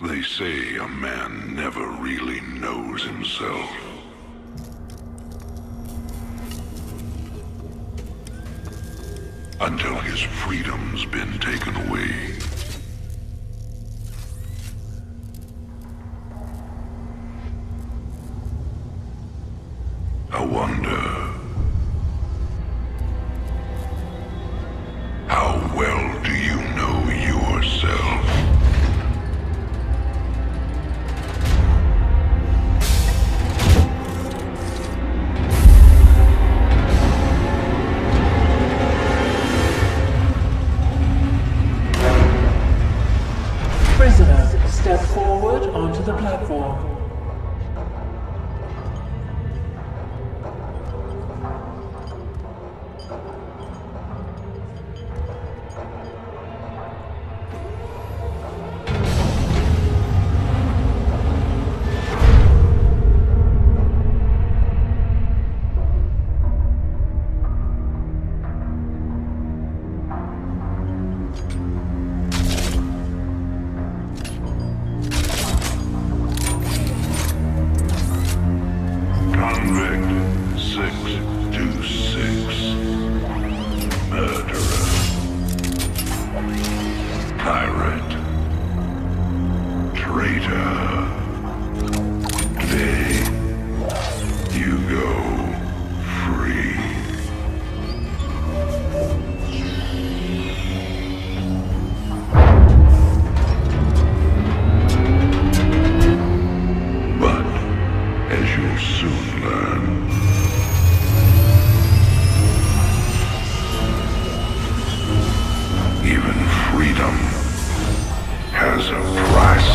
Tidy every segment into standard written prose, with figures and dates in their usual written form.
They say a man never really knows himself. Until his freedom's been taken away. I wonder, how well do you know yourself? Prisoners, step forward onto the platform. Convict 626. Murderer. Pirate. Traitor. Today, you go free. But, as you'll soon learn, even freedom has a price.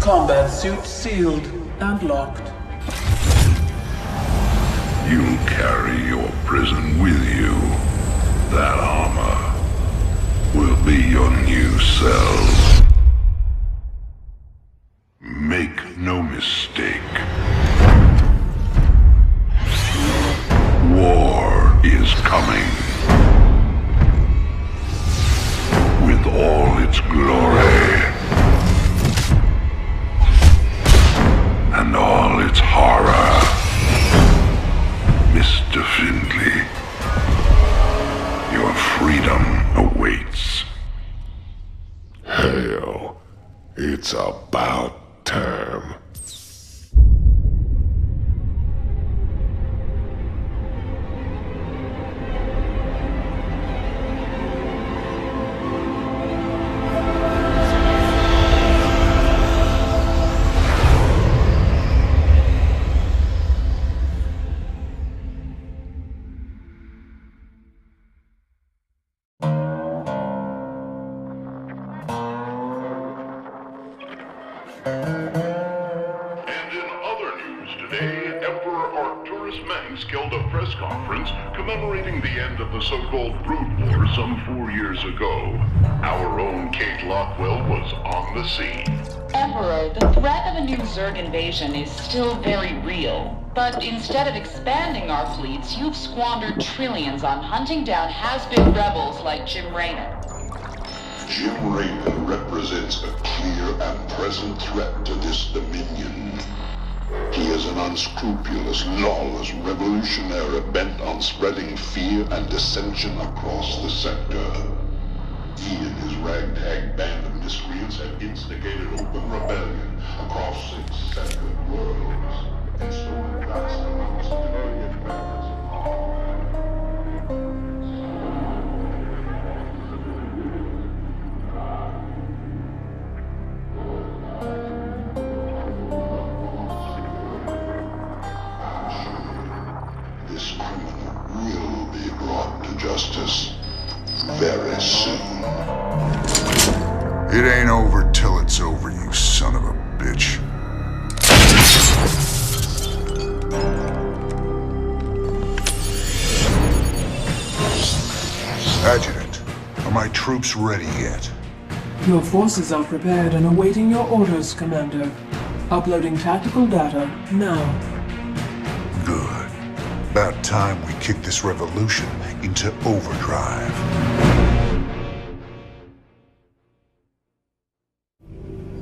Combat suit sealed and locked. You'll carry your prison with you. That armor will be your new cell. Make no mistake. War is coming. With all its glory. And all its horror. Mr. Findley, your freedom awaits. Hell, it's about time. And in other news today, Emperor Arcturus Manx held a press conference commemorating the end of the so-called Brood War some 4 years ago. Our own Kate Lockwell was on the scene. Emperor, the threat of a new Zerg invasion is still very real. But instead of expanding our fleets, you've squandered trillions on hunting down has-been rebels like Jim Raynor. Jim Raynor represents a clear and present threat to this dominion. He is an unscrupulous, lawless revolutionary bent on spreading fear and dissension across the sector. He and his ragtag band of miscreants have instigated open rebellion across 6 separate worlds and stolen vast amounts of civilian matters of law. justice very soon. It ain't over till it's over, you son of a bitch. Adjutant, are my troops ready yet? Your forces are prepared and awaiting your orders, Commander. Uploading tactical data now. Good. About time we kick this revolution into overdrive.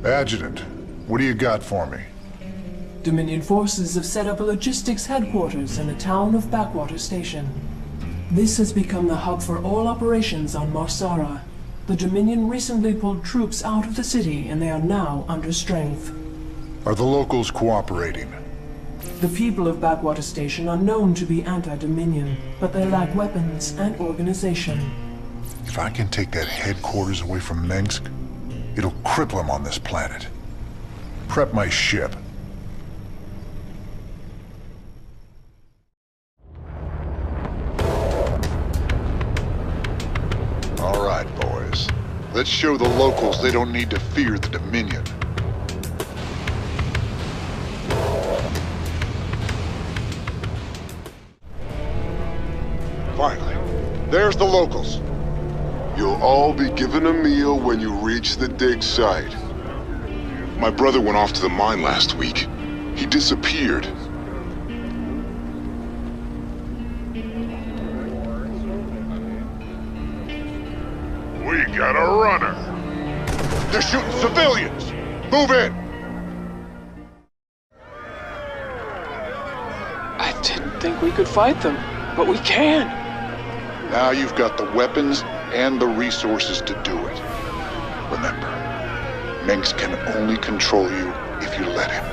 Adjutant, what do you got for me? Dominion forces have set up a logistics headquarters in the town of Backwater Station. This has become the hub for all operations on Marsara. The Dominion recently pulled troops out of the city and they are now under strength. Are the locals cooperating? The people of Backwater Station are known to be anti-Dominion, but they lack weapons and organization. If I can take that headquarters away from Mengsk, it'll cripple him on this planet. Prep my ship. All right, boys. Let's show the locals they don't need to fear the Dominion. Finally, there's the locals. You'll all be given a meal when you reach the dig site. My brother went off to the mine last week. He disappeared. We got a runner. They're shooting civilians! Move in! I didn't think we could fight them, but we can. Now you've got the weapons and the resources to do it. Remember, Mengsk can only control you if you let him.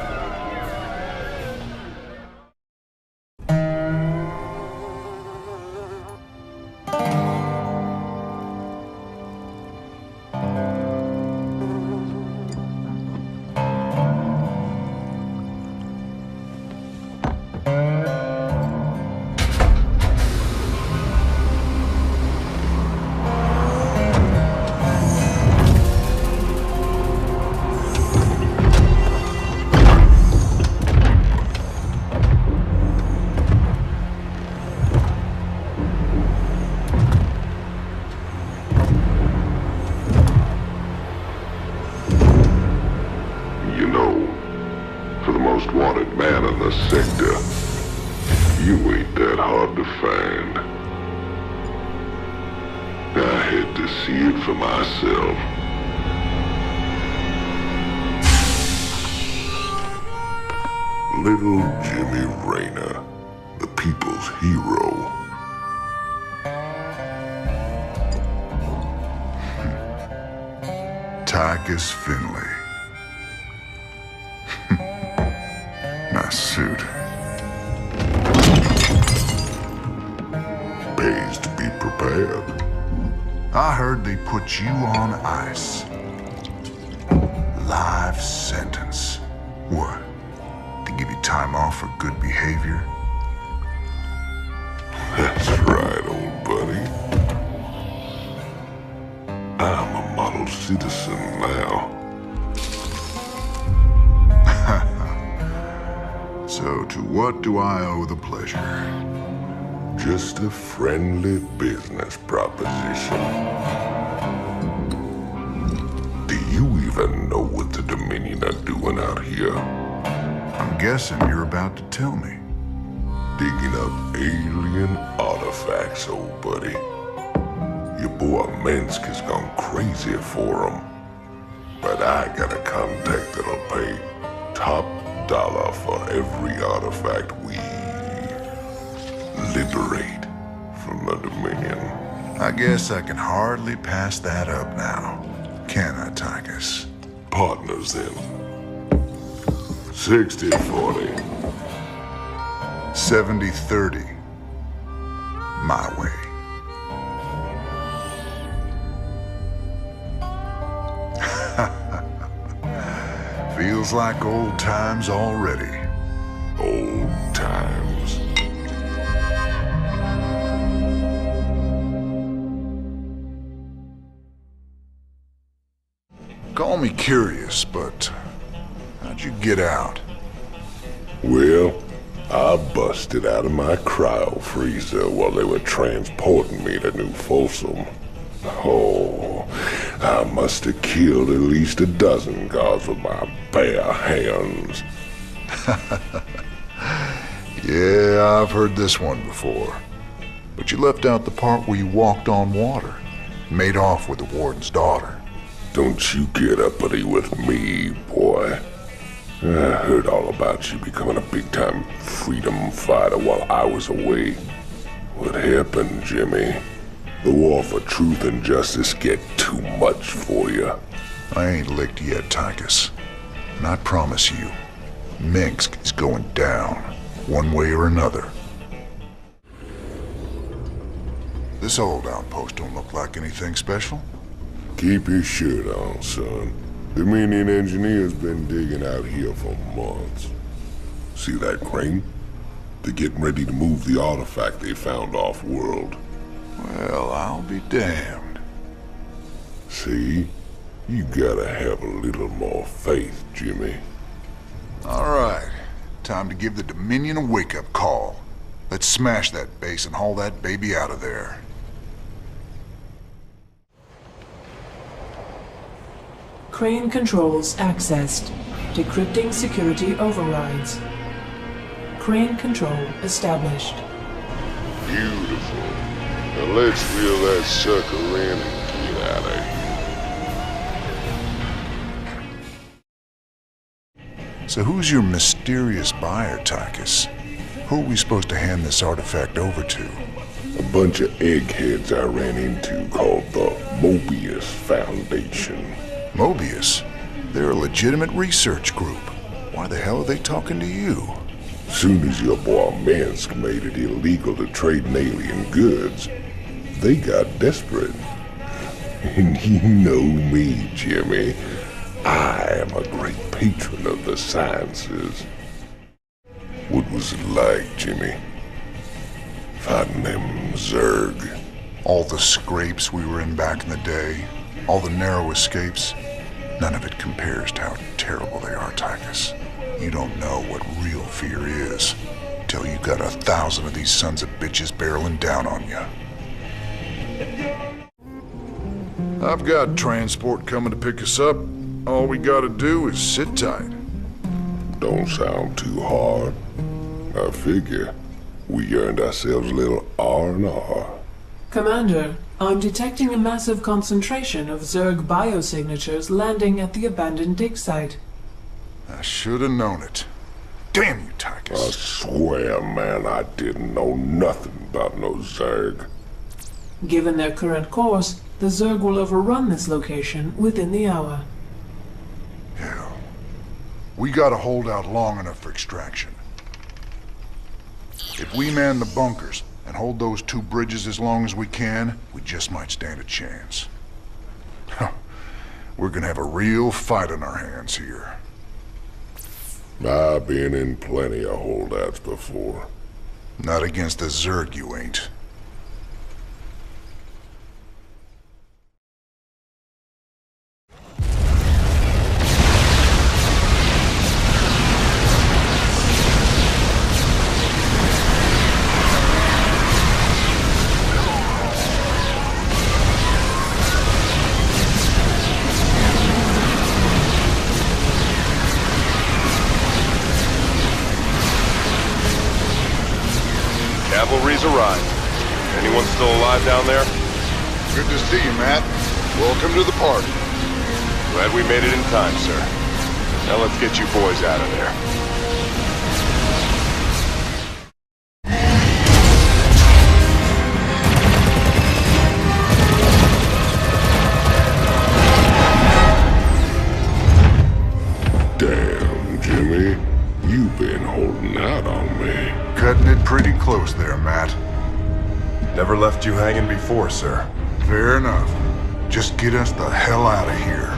You know, for the most wanted man in the sector, you ain't that hard to find. I had to see it for myself. Little Jimmy Raynor, the people's hero. Tychus Finley. Nice suit. Pays to be prepared. I heard they put you on ice. Life sentence. What? To give you time off for good behavior? That's right, old buddy. I'm a model citizen now. So to what do I owe the pleasure? Just a friendly business proposition. Do you even know what the Dominion are doing out here? I'm guessing you're about to tell me. Digging up alien artifacts, old buddy. Your boy Mengsk has gone crazy for them. But I got a contact that'll pay top dollar for every artifact we liberate from the Dominion. I guess I can hardly pass that up now. Can I, Tychus? Partners then. 60-40. 70-30. My way. Feels like old times already. Old times. Call me curious, but how'd you get out? Well, I busted out of my cryo freezer while they were transporting me to New Folsom. Oh, I must have killed at least a dozen guards with my bare hands. Yeah, I've heard this one before. But you left out the part where you walked on water, made off with the warden's daughter. Don't you get uppity with me, boy. I heard all about you becoming a big-time freedom fighter while I was away. What happened, Jimmy? The war for truth and justice get too much for you. I ain't licked yet, Tychus. And I promise you, Minsk is going down, one way or another. This old outpost don't look like anything special. Keep your shirt on, son. The Dominion engineers been digging out here for months. See that crane? They're getting ready to move the artifact they found off-world. Well, I'll be damned. See? You gotta have a little more faith, Jimmy. All right. Time to give the Dominion a wake-up call. Let's smash that base and haul that baby out of there. Crane controls accessed. Decrypting security overrides. Crane control established. Beautiful. Now let's reel that sucker in and get out of here. So who's your mysterious buyer, Tychus? Who are we supposed to hand this artifact over to? A bunch of eggheads I ran into called the Mobius Foundation. Mobius? They're a legitimate research group. Why the hell are they talking to you? Soon as your boy Minsk made it illegal to trade in alien goods, they got desperate. And you know me, Jimmy. I am a great patron of the sciences. What was it like, Jimmy? Fighting them Zerg? All the scrapes we were in back in the day, all the narrow escapes, none of it compares to how terrible they are, Tychus. You don't know what real fear is till you got 1,000 of these sons of bitches barreling down on you. I've got transport coming to pick us up. All we gotta do is sit tight. Don't sound too hard. I figure we earned ourselves a little R&R. Commander, I'm detecting a massive concentration of Zerg biosignatures landing at the abandoned dig site. I should have known it. Damn you, I Tychus. swear, man, I didn't know nothing about no Zerg. Given their current course, the Zerg will overrun this location within the hour. Hell. We gotta hold out long enough for extraction. If we man the bunkers and hold those 2 bridges as long as we can, we just might stand a chance. We're gonna have a real fight on our hands here. I've been in plenty of holdouts before. Not against the Zerg, you ain't. Cavalry's arrived. Anyone still alive down there? Good to see you, Matt. Welcome to the party. Glad we made it in time, sir. Now let's get you boys out of there. Damn, Jimmy. You've been holding out on me. Cutting it pretty close there, Matt. Never left you hanging before, sir. Fair enough. Just get us the hell out of here.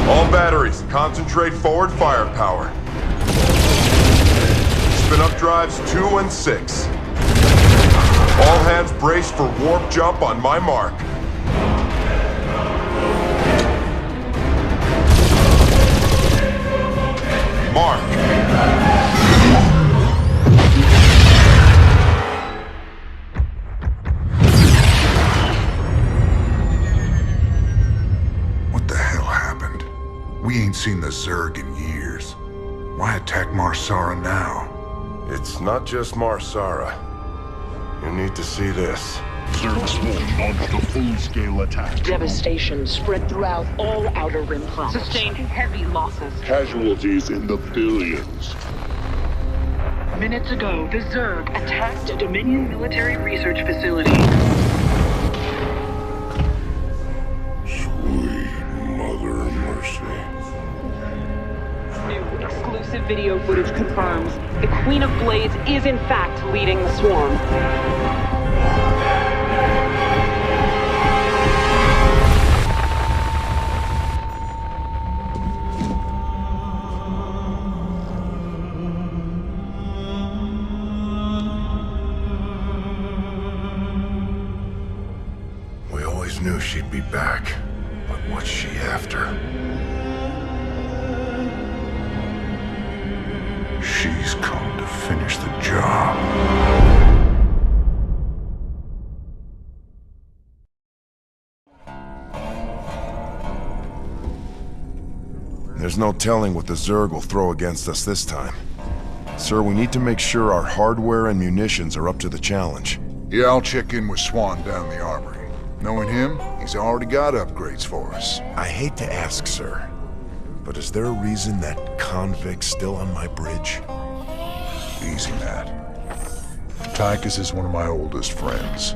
All batteries, concentrate forward firepower. Spin up drives 2 and 6. All hands brace for warp jump on my mark. Mark! What the hell happened? We ain't seen the Zerg in years. Why attack Marsara now? It's not just Marsara. You need to see this. Zerg Swarm launched a full-scale attack. Devastation spread throughout all Outer Rim planets. Sustained heavy losses. Casualties in the billions. Minutes ago, the Zerg attacked a Dominion military research facility. Sweet Mother of Mercy. New exclusive video footage confirms the Queen of Blades is in fact leading the swarm. We always knew she'd be back. But what's she after? She's come to finish the job. There's no telling what the Zerg will throw against us this time. Sir, we need to make sure our hardware and munitions are up to the challenge. Yeah, I'll check in with Swan down in the armory. Knowing him, he's already got upgrades for us. I hate to ask, sir, but is there a reason that convict's still on my bridge? Easy, Matt. Tychus is one of my oldest friends.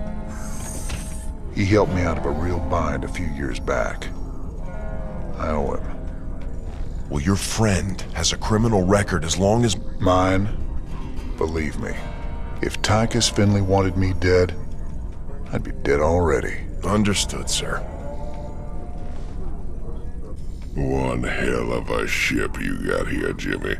He helped me out of a real bind a few years back. I owe him. Well, your friend has a criminal record as long as... Mine? Believe me, if Tychus Finley wanted me dead, I'd be dead already. Understood, sir. One hell of a ship you got here, Jimmy.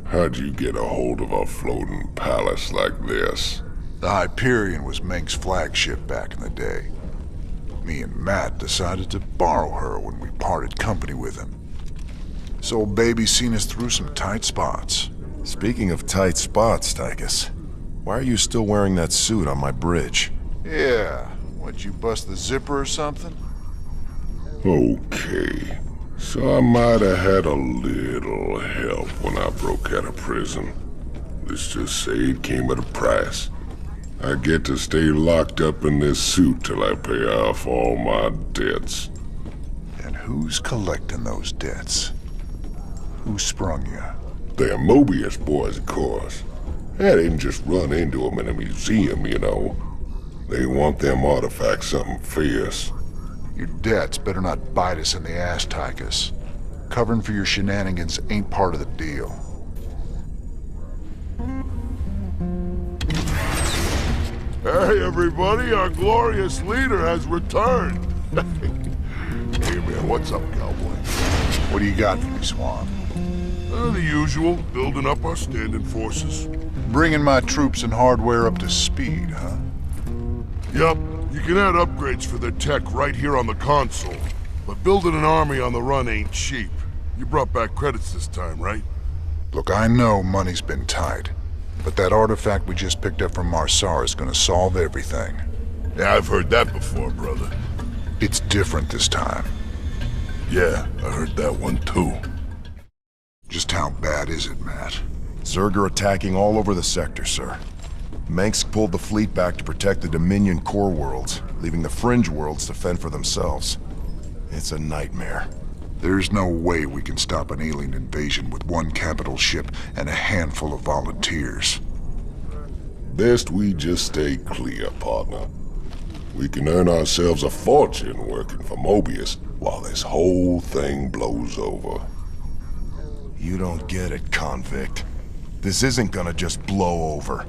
How'd you get a hold of a floating palace like this? The Hyperion was Meng's flagship back in the day. Me and Matt decided to borrow her when we parted company with him. This old baby's seen us through some tight spots. Speaking of tight spots, Tychus, why are you still wearing that suit on my bridge? Yeah, what'd you bust the zipper or something? Okay. So I might have had a little help when I broke out of prison. Let's just say it came at a price. I get to stay locked up in this suit till I pay off all my debts. And who's collecting those debts? Who sprung you? They're Mobius boys, of course. I didn't just run into them in a museum, you know. They want them artifacts something fierce. Your debts better not bite us in the ass, Tychus. Covering for your shenanigans ain't part of the deal. Hey, everybody, our glorious leader has returned. Hey, man, what's up, cowboy? What do you got for me, Swan? The usual, building up our standing forces. Bringing my troops and hardware up to speed, huh? Yup, you can add upgrades for their tech right here on the console. But building an army on the run ain't cheap. You brought back credits this time, right? Look, I know money's been tight, but that artifact we just picked up from Marsara is gonna solve everything. Yeah, I've heard that before, brother. It's different this time. Yeah, I heard that one too. Just how bad is it, Matt? Zerg are attacking all over the sector, sir. Mengsk pulled the fleet back to protect the Dominion core worlds, leaving the fringe worlds to fend for themselves. It's a nightmare. There's no way we can stop an alien invasion with one capital ship and a handful of volunteers. Best we just stay clear, partner. We can earn ourselves a fortune working for Mobius while this whole thing blows over. You don't get it, convict. This isn't gonna just blow over.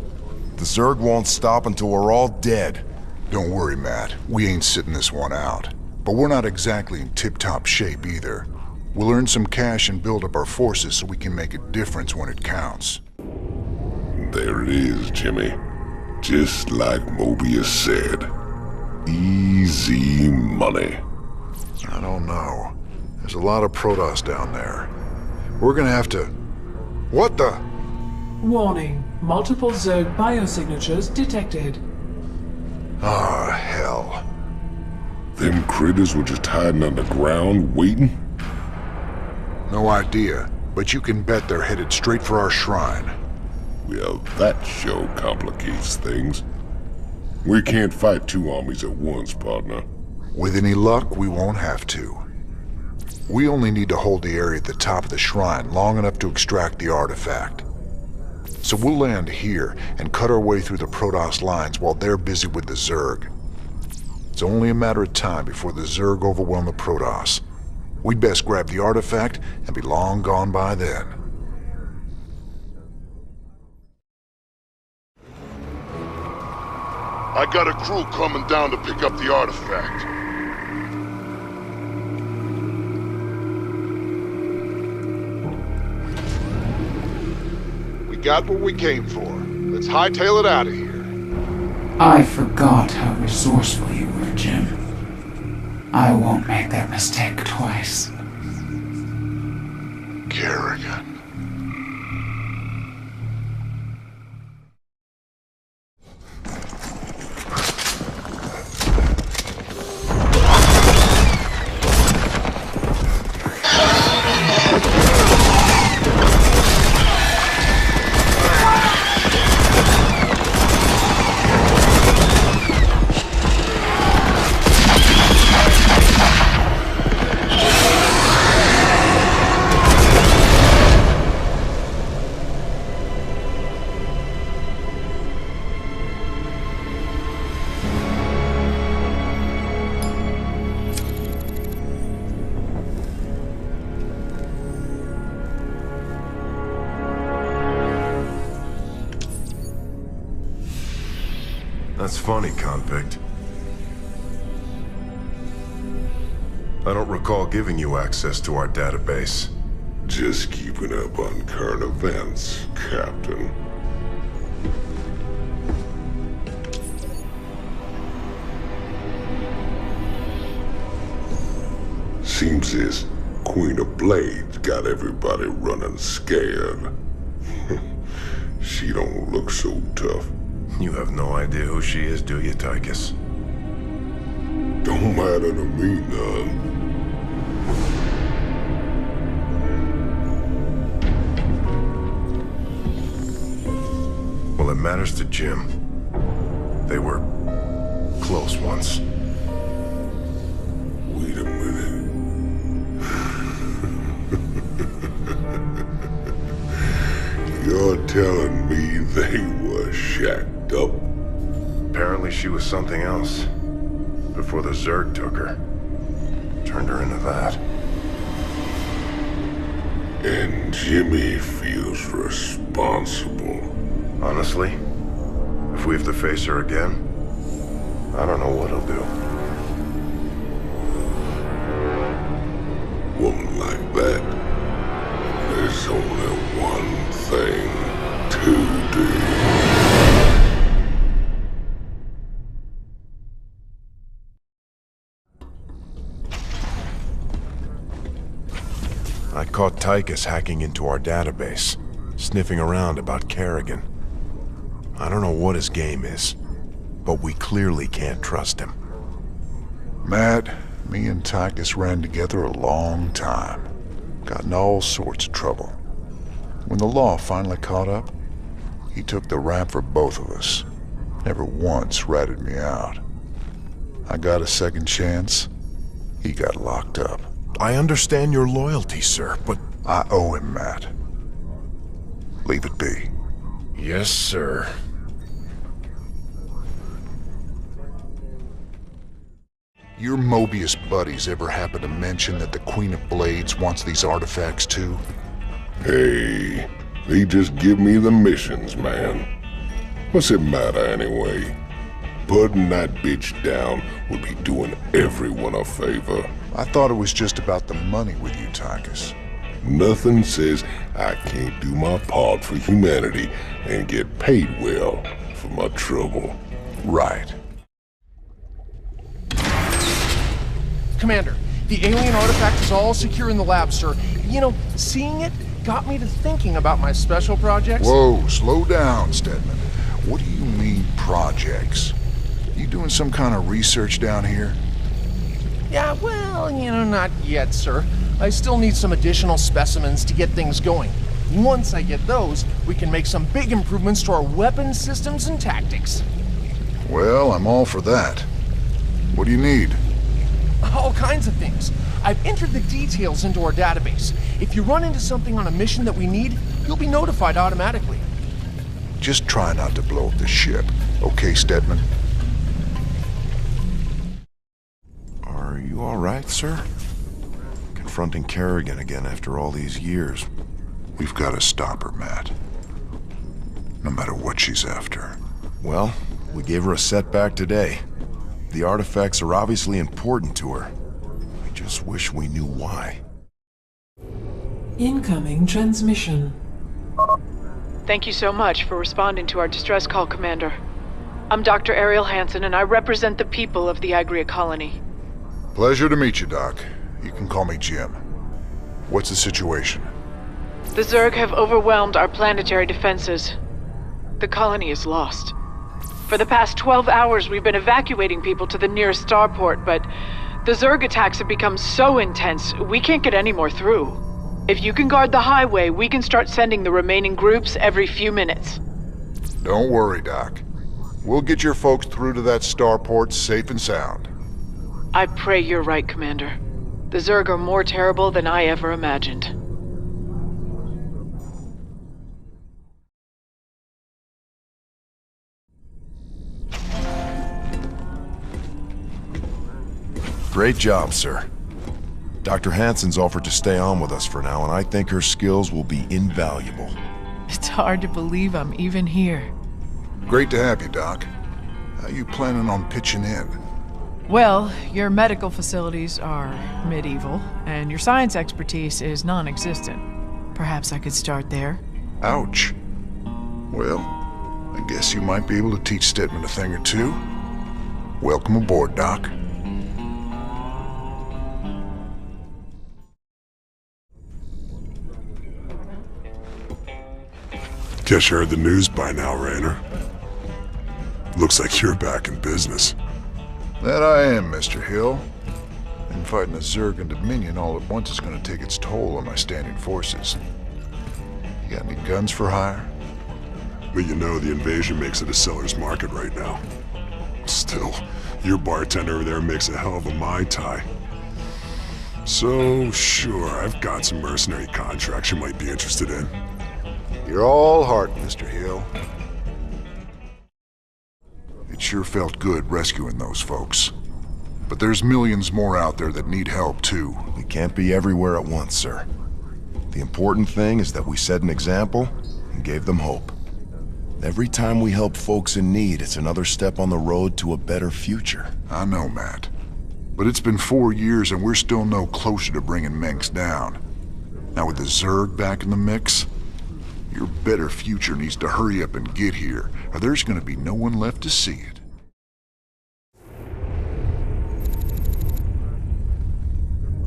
The Zerg won't stop until we're all dead. Don't worry, Matt. We ain't sitting this one out. But we're not exactly in tip-top shape either. We'll earn some cash and build up our forces so we can make a difference when it counts. There it is, Jimmy. Just like Mobius said. Easy money. I don't know. There's a lot of Protoss down there. We're gonna have to... What the? Warning. Multiple Zerg biosignatures detected. Ah, hell. Them critters were just hiding underground, waiting? No idea, but you can bet they're headed straight for our shrine. Well, that sure complicates things. We can't fight two armies at once, partner. With any luck, we won't have to. We only need to hold the area at the top of the shrine long enough to extract the artifact. So we'll land here and cut our way through the Protoss lines while they're busy with the Zerg. It's only a matter of time before the Zerg overwhelm the Protoss. We'd best grab the artifact and be long gone by then. I got a crew coming down to pick up the artifact. We got what we came for. Let's hightail it out of here. I forgot how resourceful you were, Jim. I won't make that mistake twice. Kerrigan. That's funny, convict. I don't recall giving you access to our database. Just keeping up on current events, Captain. Seems this Queen of Blades got everybody running scared. She don't look so tough. You have no idea who she is, do you, Tychus? Don't matter to me none. Well, it matters to Jim. They were close once. Wait a minute. You're telling me they were shacked up? Apparently she was something else. Before the Zerg took her. Turned her into that. And Jimmy feels responsible. Honestly, if we have to face her again, I don't know what he'll do. Woman like that, there's only one thing to do. I caught Tychus hacking into our database, sniffing around about Kerrigan. I don't know what his game is, but we clearly can't trust him. Matt, me and Tychus ran together a long time. Got in all sorts of trouble. When the law finally caught up, he took the rap for both of us. Never once ratted me out. I got a second chance. He got locked up. I understand your loyalty, sir, but... I owe him, Matt. Leave it be. Yes, sir. Your Mobius buddies ever happen to mention that the Queen of Blades wants these artifacts too? Hey, they just give me the missions, man. What's it matter anyway? Putting that bitch down would be doing everyone a favor. I thought it was just about the money with you, Tychus. Nothing says I can't do my part for humanity and get paid well for my trouble. Right. Commander, the alien artifact is all secure in the lab, sir. You know, seeing it got me to thinking about my special projects. Whoa, slow down, Stedman. What do you mean, projects? You doing some kind of research down here? Yeah, well, not yet, sir. I still need some additional specimens to get things going. Once I get those, we can make some big improvements to our weapon systems and tactics. Well, I'm all for that. What do you need? All kinds of things. I've entered the details into our database. If you run into something on a mission that we need, you'll be notified automatically. Just try not to blow up the ship. Okay, Stedman? Are you all right, sir? Confronting Kerrigan again after all these years. We've got to stop her, Matt. No matter what she's after. Well, we gave her a setback today. The artifacts are obviously important to her. I just wish we knew why. Incoming transmission. Thank you so much for responding to our distress call, Commander. I'm Dr. Ariel Hansen, and I represent the people of the Agria colony. Pleasure to meet you, Doc. You can call me Jim. What's the situation? The Zerg have overwhelmed our planetary defenses. The colony is lost. For the past 12 hours, we've been evacuating people to the nearest starport, but the Zerg attacks have become so intense, we can't get any more through. If you can guard the highway, we can start sending the remaining groups every few minutes. Don't worry, Doc. We'll get your folks through to that starport safe and sound. I pray you're right, Commander. The Zerg are more terrible than I ever imagined. Great job, sir. Dr. Hansen's offered to stay on with us for now, and I think her skills will be invaluable. It's hard to believe I'm even here. Great to have you, Doc. How you planning on pitching in? Well, your medical facilities are medieval, and your science expertise is non-existent. Perhaps I could start there? Ouch. Well, I guess you might be able to teach Stedman a thing or two. Welcome aboard, Doc. Guess you heard the news by now, Raynor. Looks like you're back in business. That I am, Mr. Hill. And fighting the Zerg and Dominion all at once is going to take its toll on my standing forces. You got any guns for hire? But you know the invasion makes it a seller's market right now. Still, your bartender over there makes a hell of a Mai Tai. So, sure, I've got some mercenary contracts you might be interested in. You're all heart, Mr. Hill. It sure felt good rescuing those folks. But there's millions more out there that need help, too. We can't be everywhere at once, sir. The important thing is that we set an example and gave them hope. Every time we help folks in need, it's another step on the road to a better future. I know, Matt. But it's been 4 years and we're still no closer to bringing Mengsk down. Now with the Zerg back in the mix, your better future needs to hurry up and get here, or there's gonna be no one left to see it.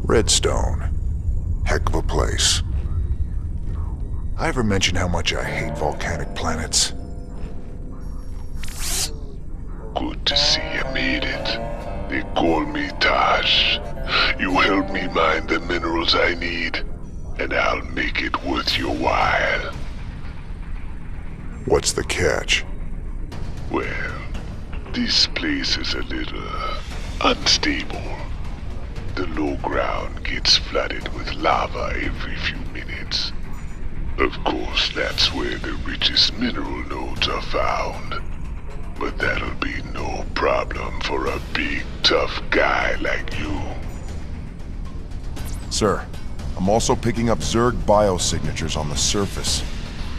Redstone. Heck of a place. I ever mention how much I hate volcanic planets? Good to see you made it. They call me Taj. You help me mine the minerals I need, and I'll make it worth your while. What's the catch? Well, this place is a little unstable. The low ground gets flooded with lava every few minutes. Of course, that's where the richest mineral nodes are found. But that'll be no problem for a big, tough guy like you. Sir, I'm also picking up Zerg biosignatures on the surface.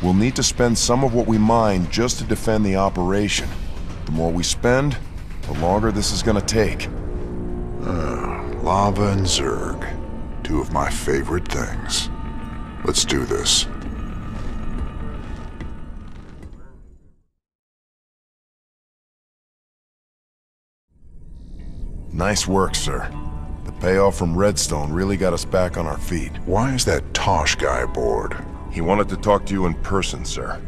We'll need to spend some of what we mine just to defend the operation. The more we spend, the longer this is gonna take. Lava and Zerg. Two of my favorite things. Let's do this. Nice work, sir. The Payoff from Redstone really got us back on our feet. Why is that Tosh guy aboard? He wanted to talk to you in person, sir.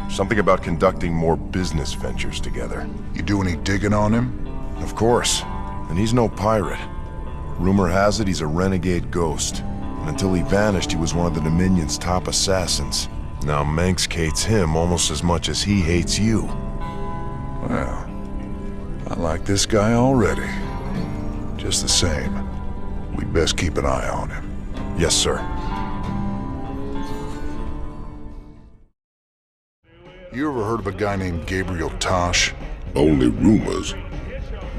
Something about conducting more business ventures together. You do any digging on him? Of course. And he's no pirate. Rumor has it he's a renegade ghost. And until he vanished, he was one of the Dominion's top assassins. Now Mengsk hates him almost as much as he hates you. Well, I like this guy already. Just the same, we'd best keep an eye on him. Yes, sir. You ever heard of a guy named Gabriel Tosh? Only rumors.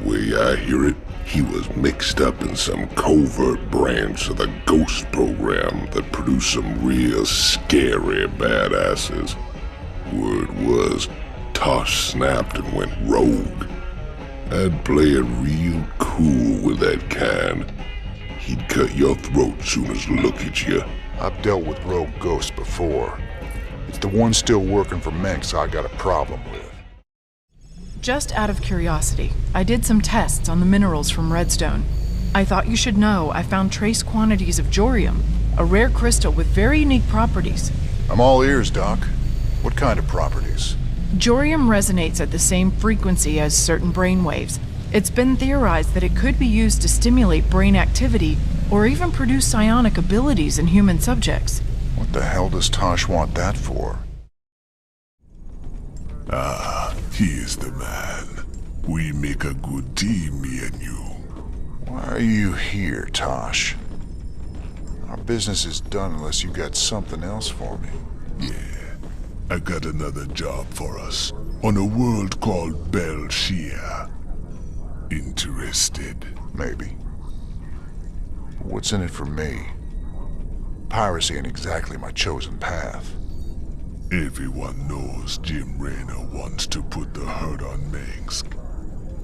Way I hear it, he was mixed up in some covert branch of the Ghost program that produced some real scary badasses. Word was, Tosh snapped and went rogue. I'd play it real cool with that kind. He'd cut your throat soon as look at you. I've dealt with rogue ghosts before. It's the one still working for Mengsk I got a problem with. Just out of curiosity, I did some tests on the minerals from Redstone. I thought you should know I found trace quantities of Jorium, a rare crystal with very unique properties. I'm all ears, Doc. What kind of properties? Jorium resonates at the same frequency as certain brainwaves. It's been theorized that it could be used to stimulate brain activity or even produce psionic abilities in human subjects. What the hell does Tosh want that for? Ah, he is the man. We make a good team, me and you. Why are you here, Tosh? Our business is done unless you got something else for me. Yeah, I got another job for us on a world called Belshia. Interested? Maybe. What's in it for me? Piracy ain't exactly my chosen path. Everyone knows Jim Raynor wants to put the hurt on Mengsk.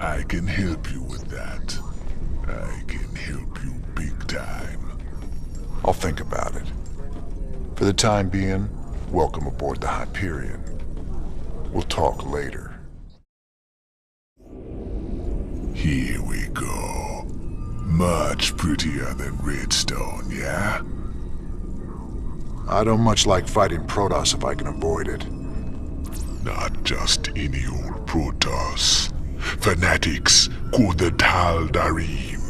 I can help you with that. I can help you big time. I'll think about it. For the time being, welcome aboard the Hyperion. We'll talk later. Here we go. Much prettier than Redstone, yeah? I don't much like fighting Protoss if I can avoid it. Not just any old Protoss. Fanatics called the Tal'Darim.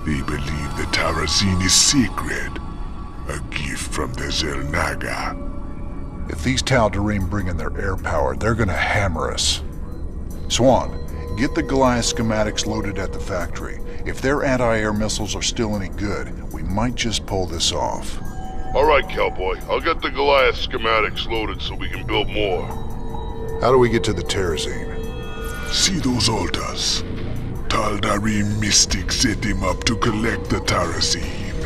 They believe the Terrazine is sacred. A gift from the Xel'Naga. If these Tal'Darim bring in their air power, they're gonna hammer us. Swan, get the Goliath schematics loaded at the factory. If their anti-air missiles are still any good, we might just pull this off. All right, Cowboy. I'll get the Goliath schematics loaded so we can build more. How do we get to the Terrazine? See those altars? Tal'Darim mystics set them up to collect the Terrazine.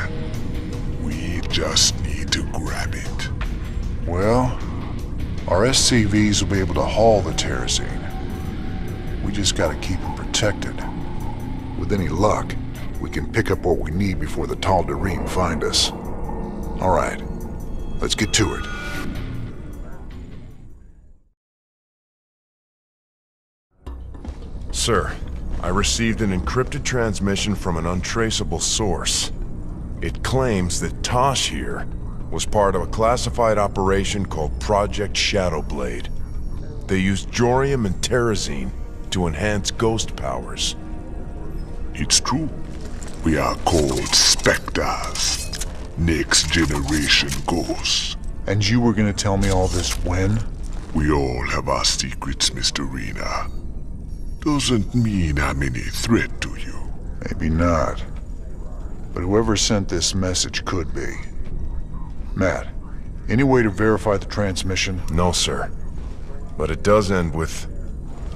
We just need to grab it. Well, our SCVs will be able to haul the Terrazine. We just gotta keep them protected. With any luck, we can pick up what we need before the Tal'Darim find us. All right, let's get to it. Sir, I received an encrypted transmission from an untraceable source. It claims that Tosh here was part of a classified operation called Project Shadowblade. They used Jorium and Terrazine to enhance ghost powers. It's true. We are called Spectres. Next generation ghosts. And you were gonna tell me all this when? We all have our secrets, Mr. Raynor. Doesn't mean I'm any threat to you. Maybe not. But whoever sent this message could be. Matt, any way to verify the transmission? No, sir. But it does end with,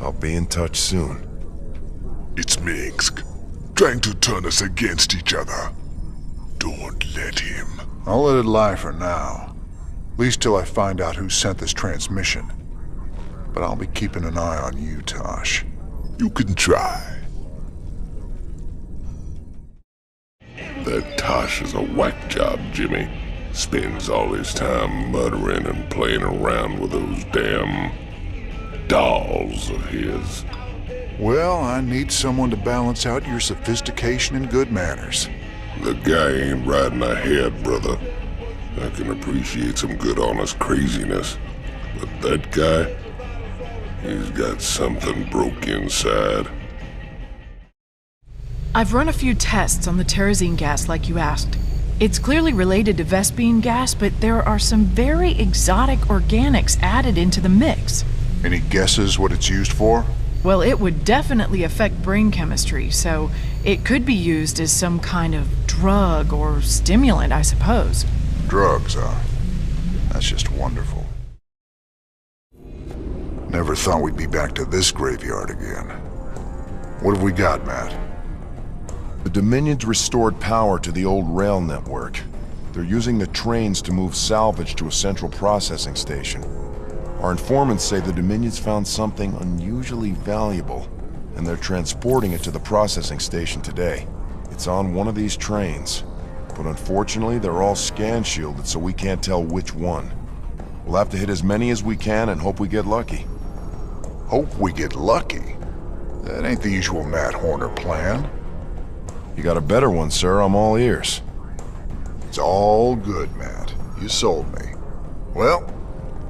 "I'll be in touch soon." It's Mengsk, trying to turn us against each other. Don't let him. I'll let it lie for now. At least till I find out who sent this transmission. But I'll be keeping an eye on you, Tosh. You can try. That Tosh is a whack job, Jimmy. Spends all his time muttering and playing around with those damn dolls of his. Well, I need someone to balance out your sophistication and good manners. The guy ain't riding ahead, brother. I can appreciate some good honest craziness. But that guy, he's got something broke inside. I've run a few tests on the terrazine gas like you asked. It's clearly related to Vespene gas, but there are some very exotic organics added into the mix. Any guesses what it's used for? Well, it would definitely affect brain chemistry, so it could be used as some kind of drug or stimulant, I suppose. Drugs, huh? That's just wonderful. Never thought we'd be back to this graveyard again. What have we got, Matt? The Dominion's restored power to the old rail network. They're using the trains to move salvage to a central processing station. Our informants say the Dominion's found something unusually valuable, and they're transporting it to the processing station today. It's on one of these trains, but unfortunately they're all scan shielded, so we can't tell which one. We'll have to hit as many as we can and hope we get lucky. Hope we get lucky? That ain't the usual Matt Horner plan. You got a better one, sir. I'm all ears. It's all good, Matt. You sold me. Well,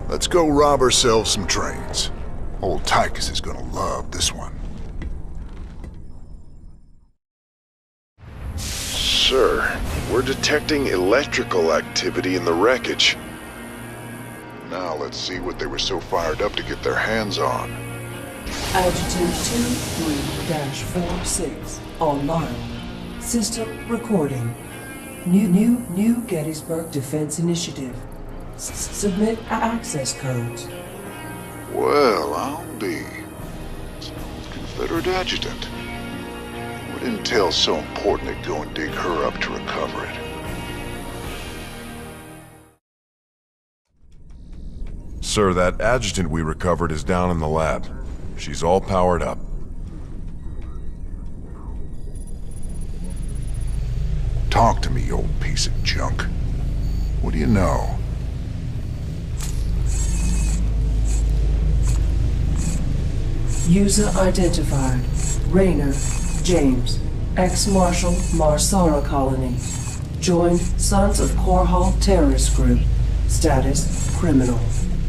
let's go rob ourselves some trains. Old Tychus is gonna love this one. Sir, we're detecting electrical activity in the wreckage. Now let's see what they were so fired up to get their hands on. Adjutant 23-46 online. System recording. New Gettysburg Defense Initiative. Submit access codes. Well, I'll be. Confederate adjutant. What intel's so important to go and dig her up to recover it? Sir, that adjutant we recovered is down in the lab. She's all powered up. Talk to me, you old piece of junk. What do you know? User identified. Raynor James, ex-Marshal Marsara Colony. Joined Sons of Korhal Terrorist Group. Status criminal.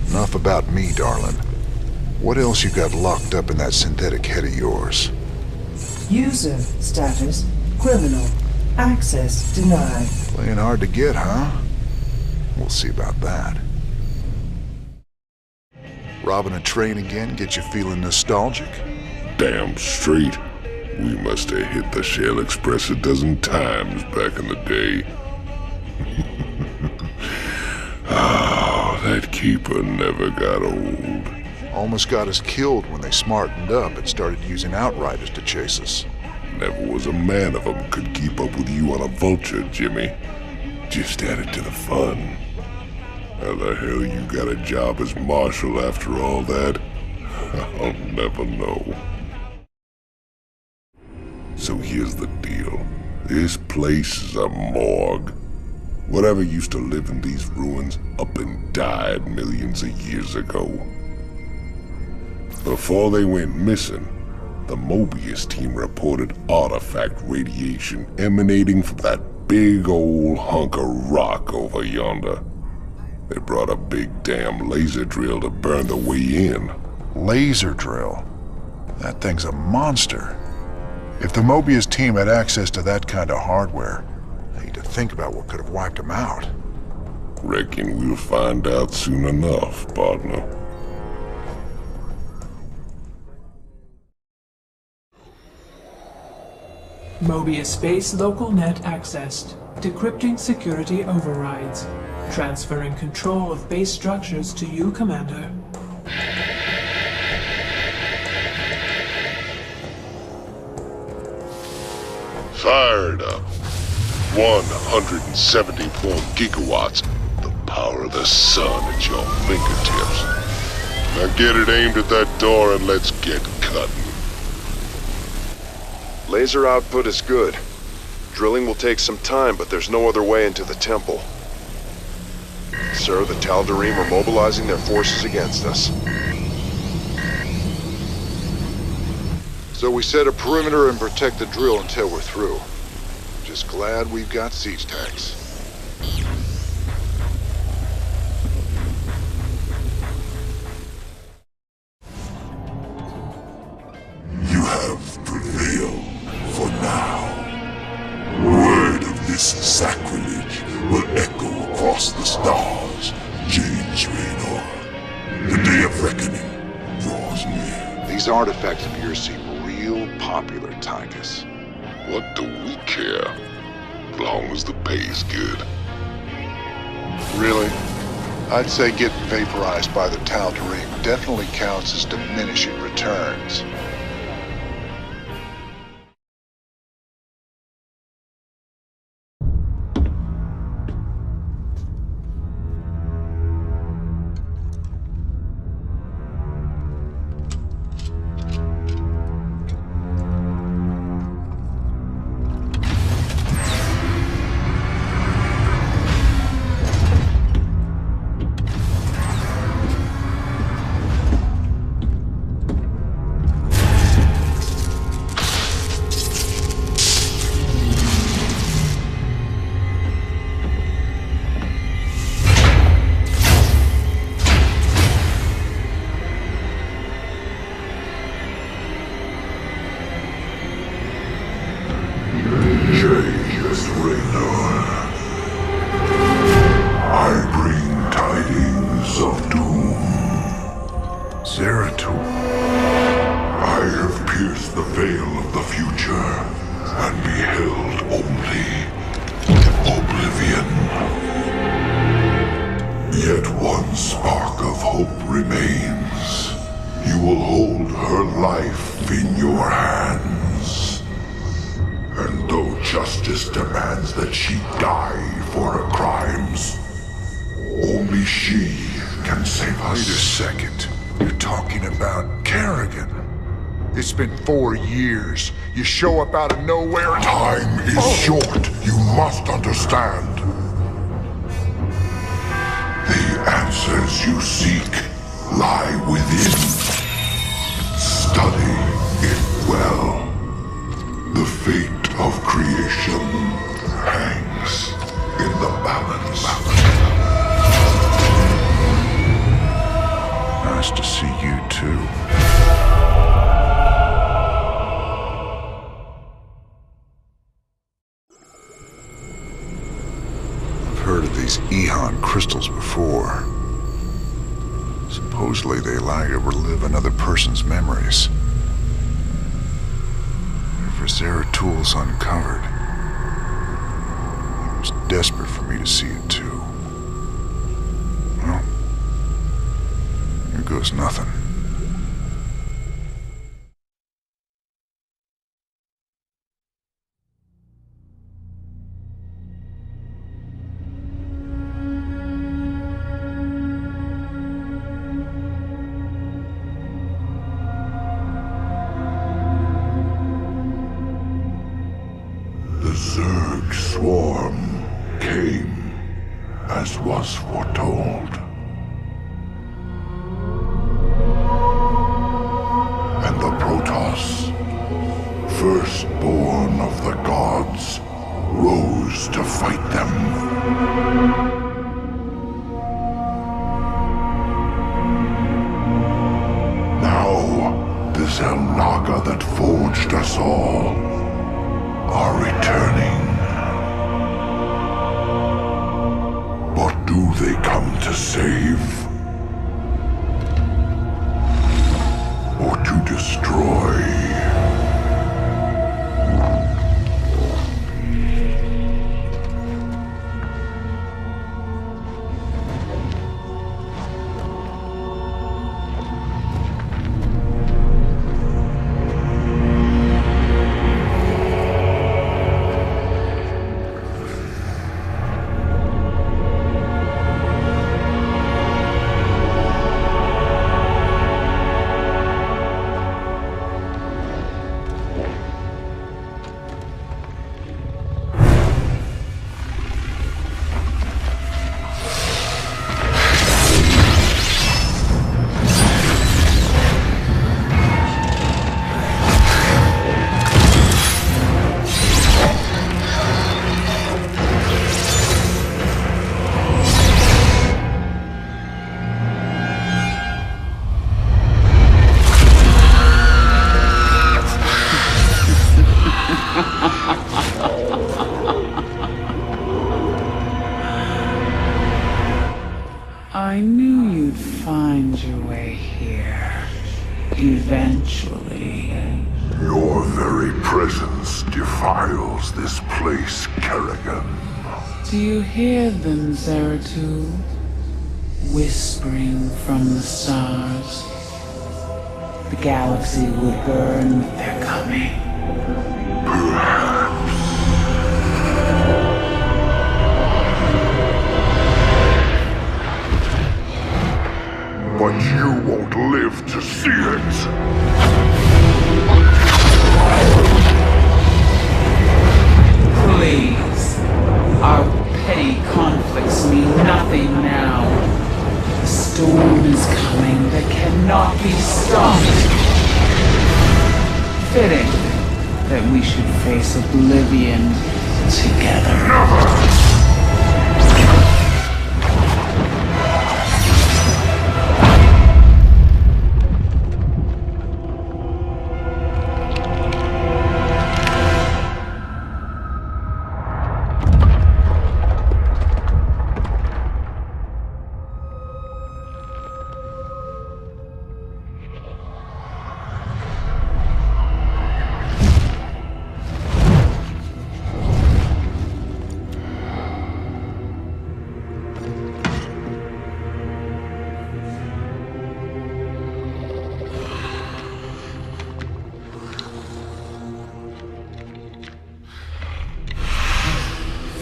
Enough about me, darling. What else you got locked up in that synthetic head of yours? User status criminal. Access denied. Playing hard to get, huh? We'll see about that. Robbing a train again get you feeling nostalgic? Damn straight. We must have hit the Shell Express a dozen times back in the day. That keeper never got old. Almost got us killed when they smartened up and started using outriders to chase us. Never was a man of them could keep up with you on a vulture, Jimmy. Just added to the fun. How the hell you got a job as marshal after all that? I'll never know. So here's the deal. This place is a morgue. Whatever used to live in these ruins up and died millions of years ago. Before they went missing, the Mobius team reported artifact radiation emanating from that big old hunk of rock over yonder. They brought a big damn laser drill to burn the way in. Laser drill? That thing's a monster. If the Mobius team had access to that kind of hardware, I need to think about what could have wiped them out. Reckon we'll find out soon enough, partner. Mobius Space Local Net accessed. Decrypting security overrides. Transferring control of base structures to you, Commander. Fired up. 174 gigawatts. The power of the sun at your fingertips. Now get it aimed at that door and let's get cutting. Laser output is good. Drilling will take some time, but there's no other way into the temple. Sir, the Tal'Darim are mobilizing their forces against us. So we set a perimeter and protect the drill until we're through. Just glad we've got siege tanks. You have prevailed for now. Word of this sacrilege will echo across the stars, James Raynor. The day of reckoning draws near. These artifacts of yours seem real popular, Tychus. What do we care? As long as the pay's good. Really? I'd say getting vaporized by the Tal'Darim definitely counts as diminishing returns. It's been 4 years. You show up out of nowhere and... Time is short. You must understand. The answers you seek lie within. Study it well. The fate of creation hangs in the balance. Nice to see you too. Heard of these Ehon crystals before. Supposedly they allow you to relive another person's memories. For Zeratul uncovered, he was desperate for me to see it too. Well, here goes nothing. Zerg swarm came as was foretold. And the Protoss, firstborn of the gods, rose to fight them. Now, the Xel'Naga that forged us all are returning. But do they come to save? Or to destroy? Eventually. Your very presence defiles this place, Kerrigan. Do you hear them, Zeratul? Whispering from the stars. The galaxy will burn with their coming. Perhaps. But you won't live to see it. Please. Our petty conflicts mean nothing now. The storm is coming that cannot be stopped. Fitting that we should face oblivion together. Never!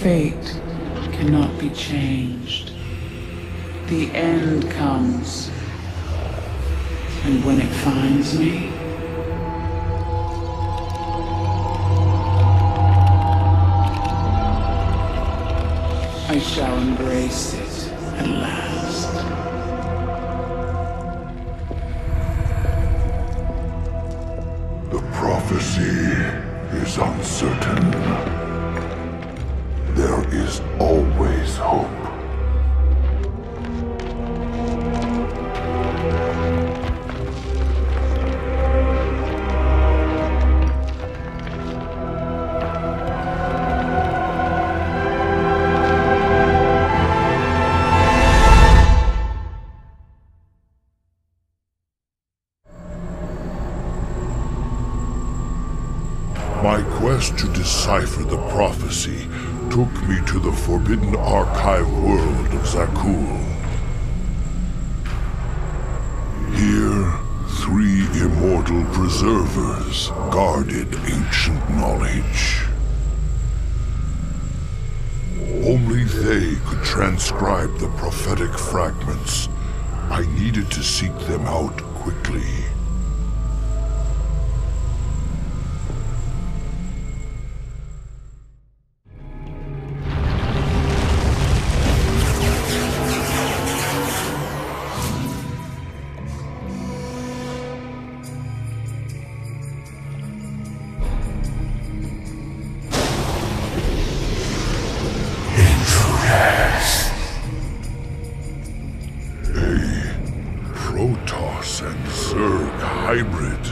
Fate cannot be changed. The end comes. And when it finds me, I shall embrace it at last. The prophecy is uncertain. There is always hope. My quest to decipher the prophecy took me to the forbidden archive world of Zakuul. Here, 3 immortal preservers guarded ancient knowledge. Only they could transcribe the prophetic fragments. I needed to seek them out quickly. Protoss and Zerg hybrid.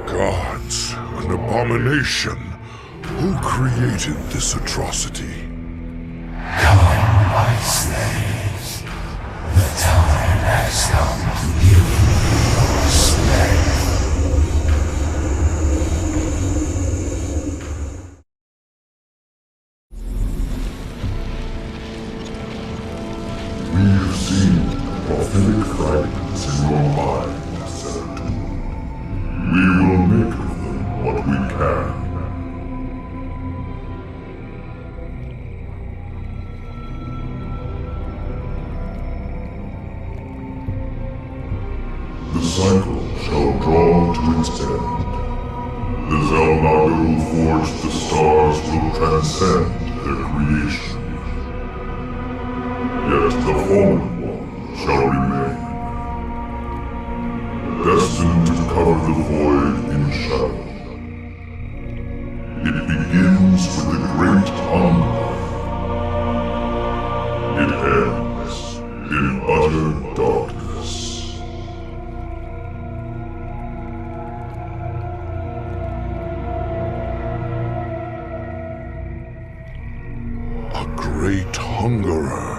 Gods, an abomination. Who created this atrocity? Come, my slaves. The time has come to give you respect. We have seen prophetic fragments in your mind, Zeratul. We will make of them what we can. The cycle shall draw to its end. The Zelnaga who forged the stars will transcend their creation. Yet the fallen one shall remain, destined to cover the void in shadow. It begins with the great hunger. It ends in utter darkness. A great hungerer.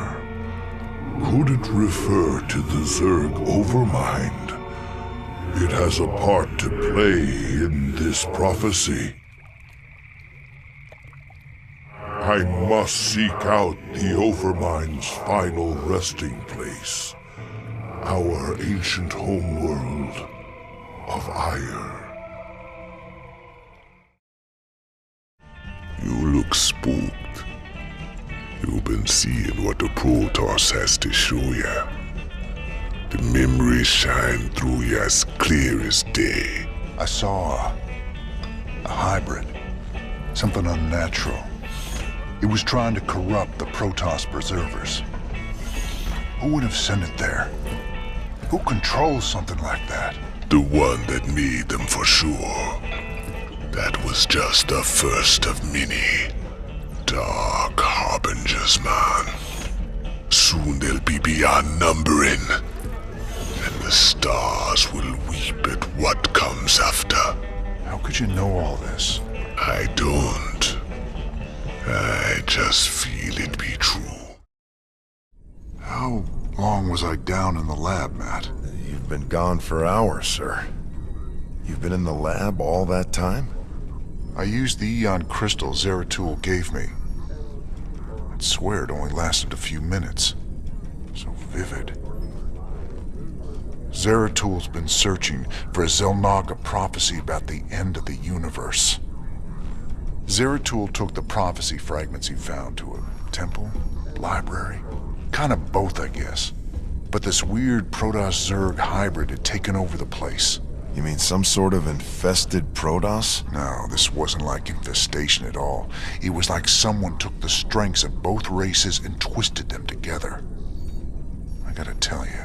Could it refer to the Zerg Overmind? It has a part to play in this prophecy. I must seek out the Overmind's final resting place. Our ancient homeworld of Ire. You look spooked. You've been seeing what the Protoss has to show ya. The memories shine through you as clear as day. I saw a hybrid. Something unnatural. It was trying to corrupt the Protoss preservers. Who would have sent it there? Who controls something like that? The one that made them for sure. That was just the first of many. Dark harbingers, man. Soon they'll be beyond numbering. And the stars will weep at what comes after. How could you know all this? I don't. I just feel it be true. How long was I down in the lab, Matt? You've been gone for hours, sir. You've been in the lab all that time? I used the Eon crystal Zeratul gave me. I'd swear it only lasted a few minutes. So vivid. Zeratul's been searching for a Xel'Naga prophecy about the end of the universe. Zeratul took the prophecy fragments he found to a temple, library, kind of both, I guess. But this weird Protoss-Zerg hybrid had taken over the place. You mean some sort of infested Protoss? No, this wasn't like infestation at all. It was like someone took the strengths of both races and twisted them together. I gotta tell you,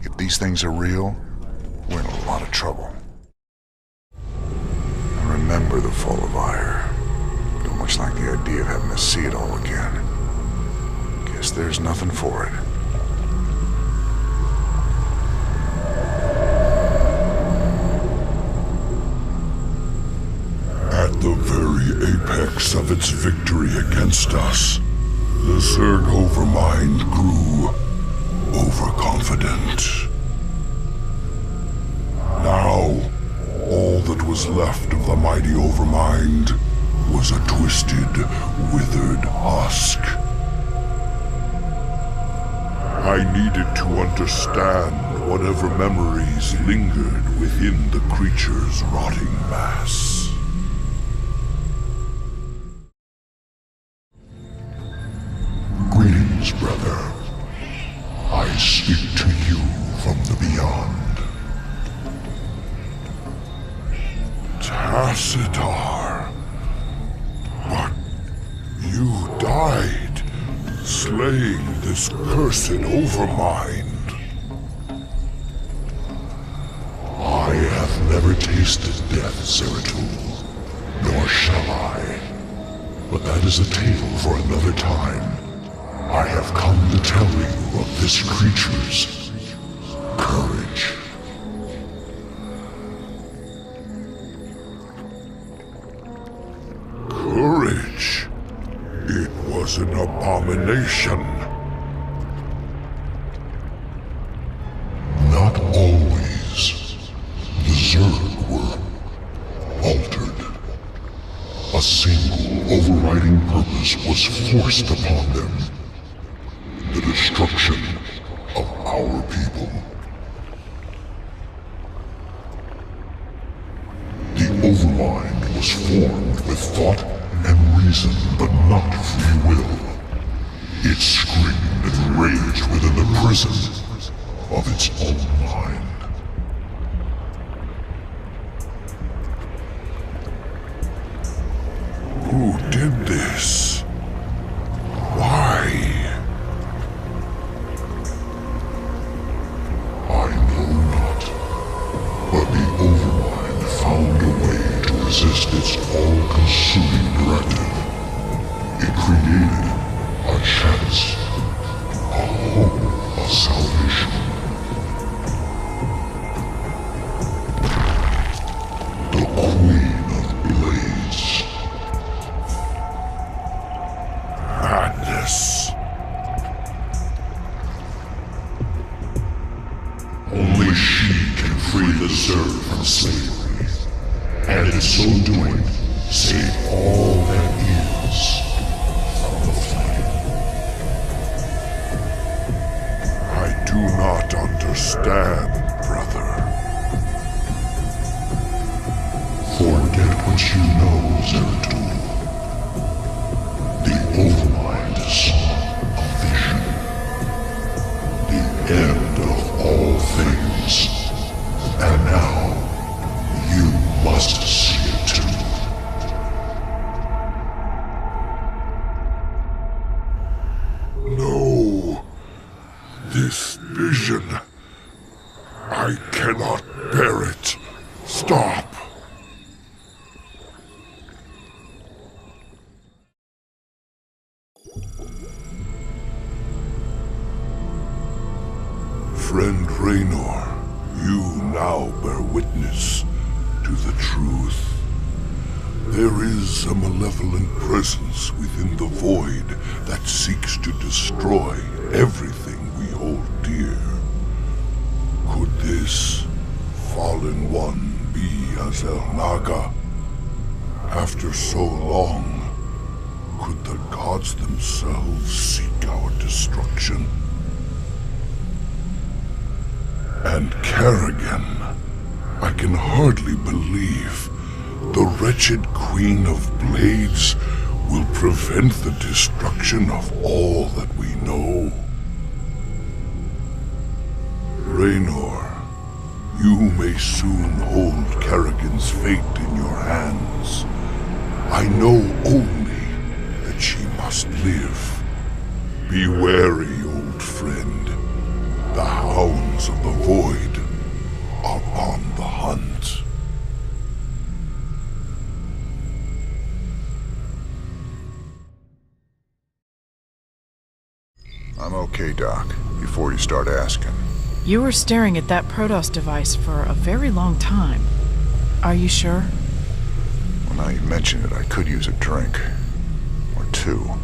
if these things are real, we're in a lot of trouble. I remember the fall of Ire. Don't much like the idea of having to see it all again. Guess there's nothing for it. At the very apex of its victory against us, the Zerg Overmind grew overconfident. Now, all that was left of the mighty Overmind was a twisted, withered husk. I needed to understand whatever memories lingered within the creature's rotting mass. Greetings, brother. I speak to you from the beyond. Tassadar. But you died, slaying this cursed Overmind. I have never tasted death, Zeratul, nor shall I. But that is a tale for another time. I have come to tell you of this creature's courage. Courage? It was an abomination. Not always. The Zerg were altered. A single overriding purpose was forced upon them. The destruction of our people. The Overmind was formed with thought and reason, but not free will. It screamed and raged within the prison of its own mind. Who did this? Why? But the Overmind found a way to resist its all-consuming directive. It created a chance, a hope of salvation. The Queen of Blades. Madness. Only she can free the from slavery, and in so doing, save all that is from the flame. I do not understand, brother. Forget what you know, Zeratul. The Overmind saw a vision. The end of all things. And now, you must see it too. No. This vision. I cannot bear it. Stop. Friend Raynor, you now bear witness to the truth. There is a malevolent presence within the void that seeks to destroy everything we hold dear. Could this fallen one be Azel Naga? After so long, could the gods themselves seek our destruction? And Kerrigan, I can hardly believe the wretched Queen of Blades will prevent the destruction of all that we know. Raynor, you may soon hold Kerrigan's fate in your hands. I know only that she must live. Be wary, old friend. The hounds of the void are on the hunt. I'm okay, Doc, before you start asking. You were staring at that Protoss device for a very long time. Are you sure? Well, now you mention it, I could use a drink. Or two.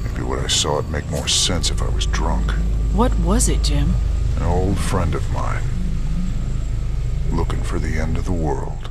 Maybe what I saw would make more sense if I was drunk. What was it, Jim? An old friend of mine. Looking for the end of the world.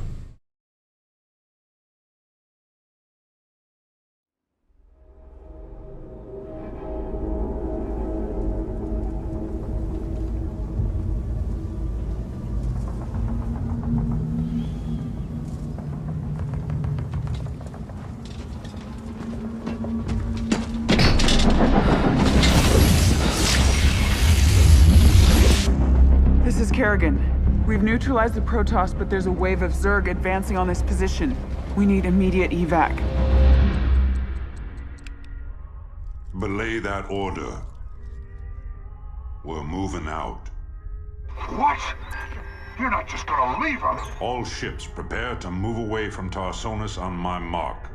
This is Kerrigan. We've neutralized the Protoss, but there's a wave of Zerg advancing on this position. We need immediate evac. Belay that order. We're moving out. What? You're not just gonna leave us? All ships prepare to move away from Tarsonis on my mark.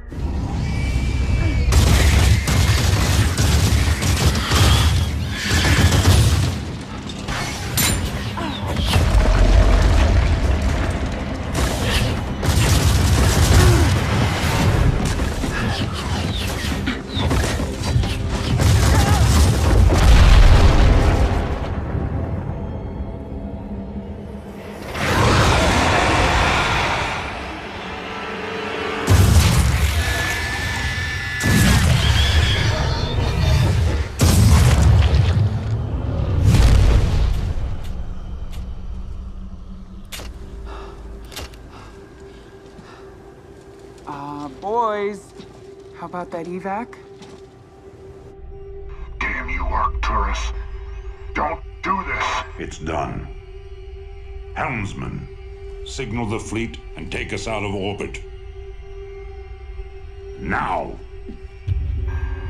Boys, how about that evac? Damn you, Arcturus. Don't do this. It's done. Helmsman, signal the fleet and take us out of orbit. Now!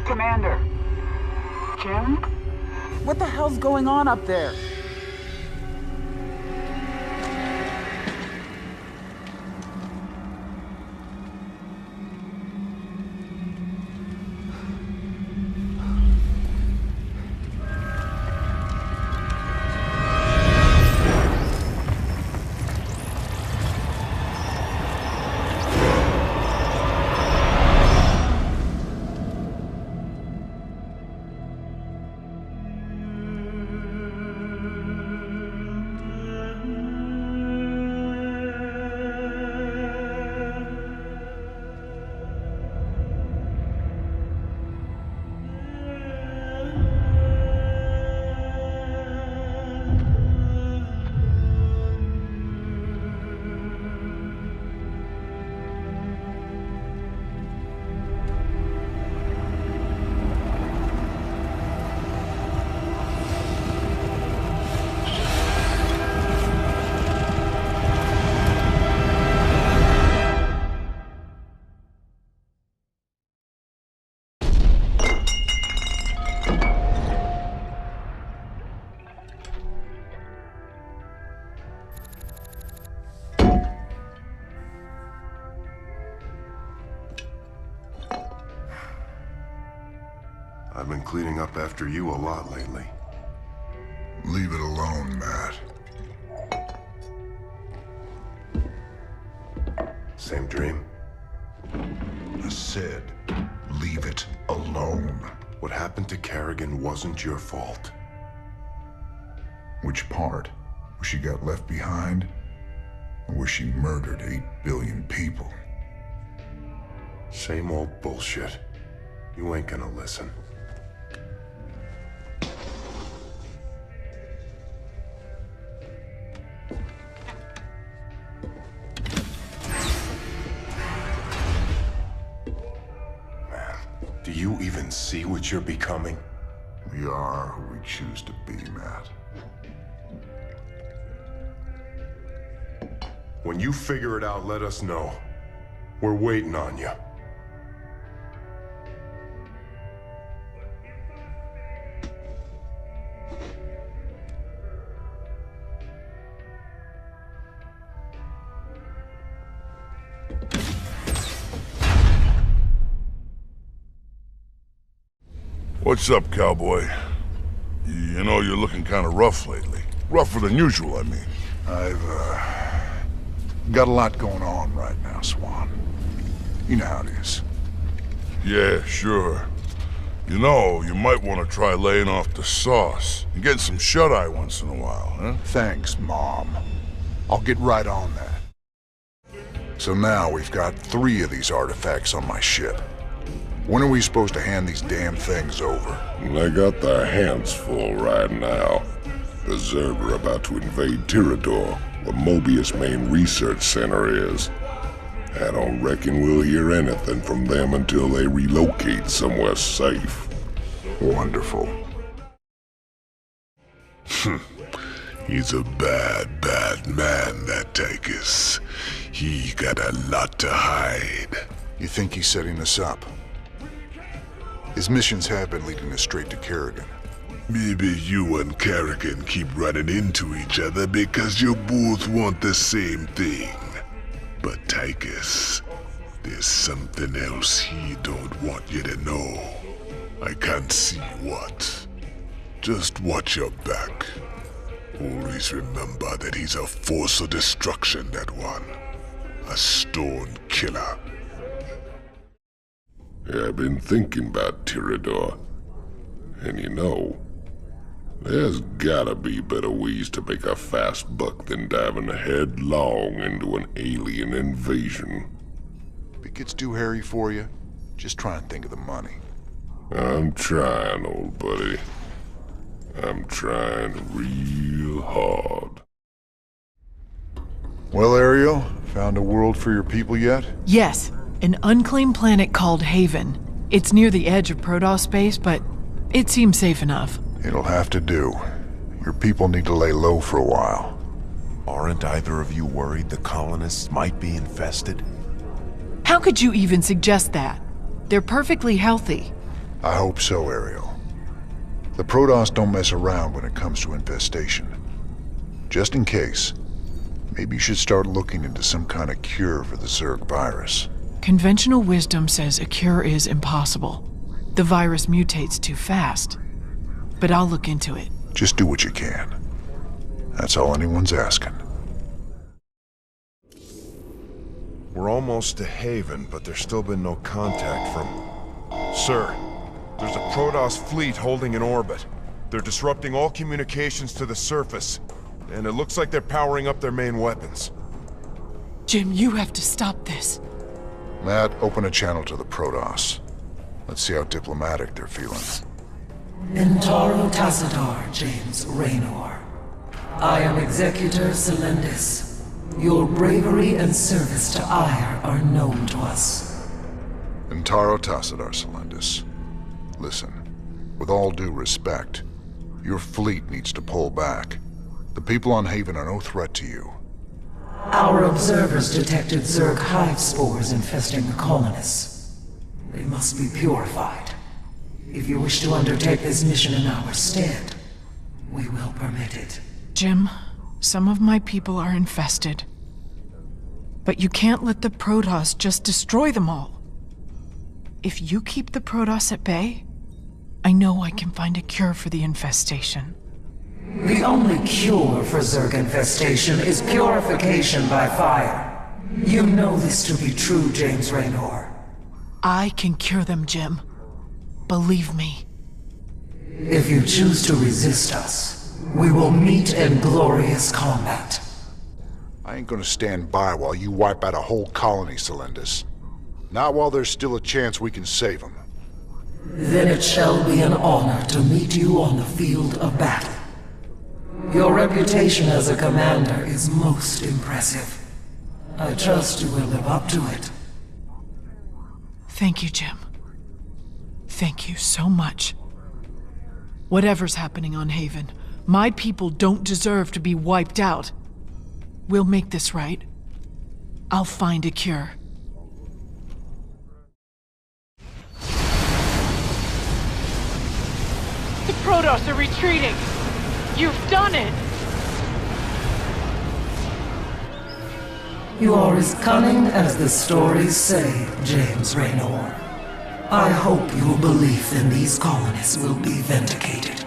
Commander. Jim? What the hell's going on up there? I've been cleaning up after you a lot lately. Leave it alone, Matt. Same dream? I said, leave it alone. What happened to Kerrigan wasn't your fault. Which part? Where she got left behind? Or where she murdered 8 billion people? Same old bullshit. You ain't gonna listen. Man, do you even see what you're becoming? We are who we choose to be, Matt. When you figure it out, let us know. We're waiting on you. What's up, cowboy? You know, you're looking kind of rough lately. Rougher than usual, I mean. I've, got a lot going on right now, Swan. You know how it is. Yeah, sure. You know, you might want to try laying off the sauce and getting some shut-eye once in a while, huh? Thanks, Mom. I'll get right on that. So now we've got 3 of these artifacts on my ship. When are we supposed to hand these damn things over? I got their hands full right now. The Zerg are about to invade Tirador, where Mobius' main research center is. I don't reckon we'll hear anything from them until they relocate somewhere safe. Wonderful. He's a bad, bad man, that Tychus. He got a lot to hide. You think he's setting us up? His missions have been leading us straight to Kerrigan. Maybe you and Kerrigan keep running into each other because you both want the same thing. But Tychus, there's something else he don't want you to know. I can't see what. Just watch your back. Always remember that he's a force of destruction, that one. A stone killer. I've been thinking about Tirador. And you know, there's gotta be better ways to make a fast buck than diving headlong into an alien invasion. If it gets too hairy for you, just try and think of the money. I'm trying, old buddy. I'm trying real hard. Well, Ariel, found a world for your people yet? Yes, an unclaimed planet called Haven. It's near the edge of Protoss space, but it seems safe enough. It'll have to do. Your people need to lay low for a while. Aren't either of you worried the colonists might be infested? How could you even suggest that? They're perfectly healthy. I hope so, Ariel. The Protoss don't mess around when it comes to infestation. Just in case, maybe you should start looking into some kind of cure for the Zerg virus. Conventional wisdom says a cure is impossible. The virus mutates too fast. But I'll look into it. Just do what you can. That's all anyone's asking. We're almost to Haven, but there's still been no contact from... Sir, there's a Protoss fleet holding in orbit. They're disrupting all communications to the surface, and it looks like they're powering up their main weapons. Jim, you have to stop this. Matt, open a channel to the Protoss. Let's see how diplomatic they're feeling. Intaro Tassadar, James Raynor. I am Executor Celendis. Your bravery and service to Ire are known to us. Intaro Tassadar, Celendis. Listen, with all due respect, your fleet needs to pull back. The people on Haven are no threat to you. Our observers detected Zerg hive spores infesting the colonists. They must be purified. If you wish to undertake this mission in our stead, we will permit it. Jim, some of my people are infested. But you can't let the Protoss just destroy them all. If you keep the Protoss at bay, I know I can find a cure for the infestation. The only cure for Zerg infestation is purification by fire. You know this to be true, James Raynor. I can cure them, Jim. Believe me. If you choose to resist us, we will meet in glorious combat. I ain't gonna stand by while you wipe out a whole colony, Celendis. Not while there's still a chance we can save them. Then it shall be an honor to meet you on the field of battle. Your reputation as a commander is most impressive. I trust you will live up to it. Thank you, Jim. Thank you so much. Whatever's happening on Haven, my people don't deserve to be wiped out. We'll make this right. I'll find a cure. The Protoss are retreating! You've done it! You are as cunning as the stories say, James Raynor. I hope your belief in these colonists will be vindicated.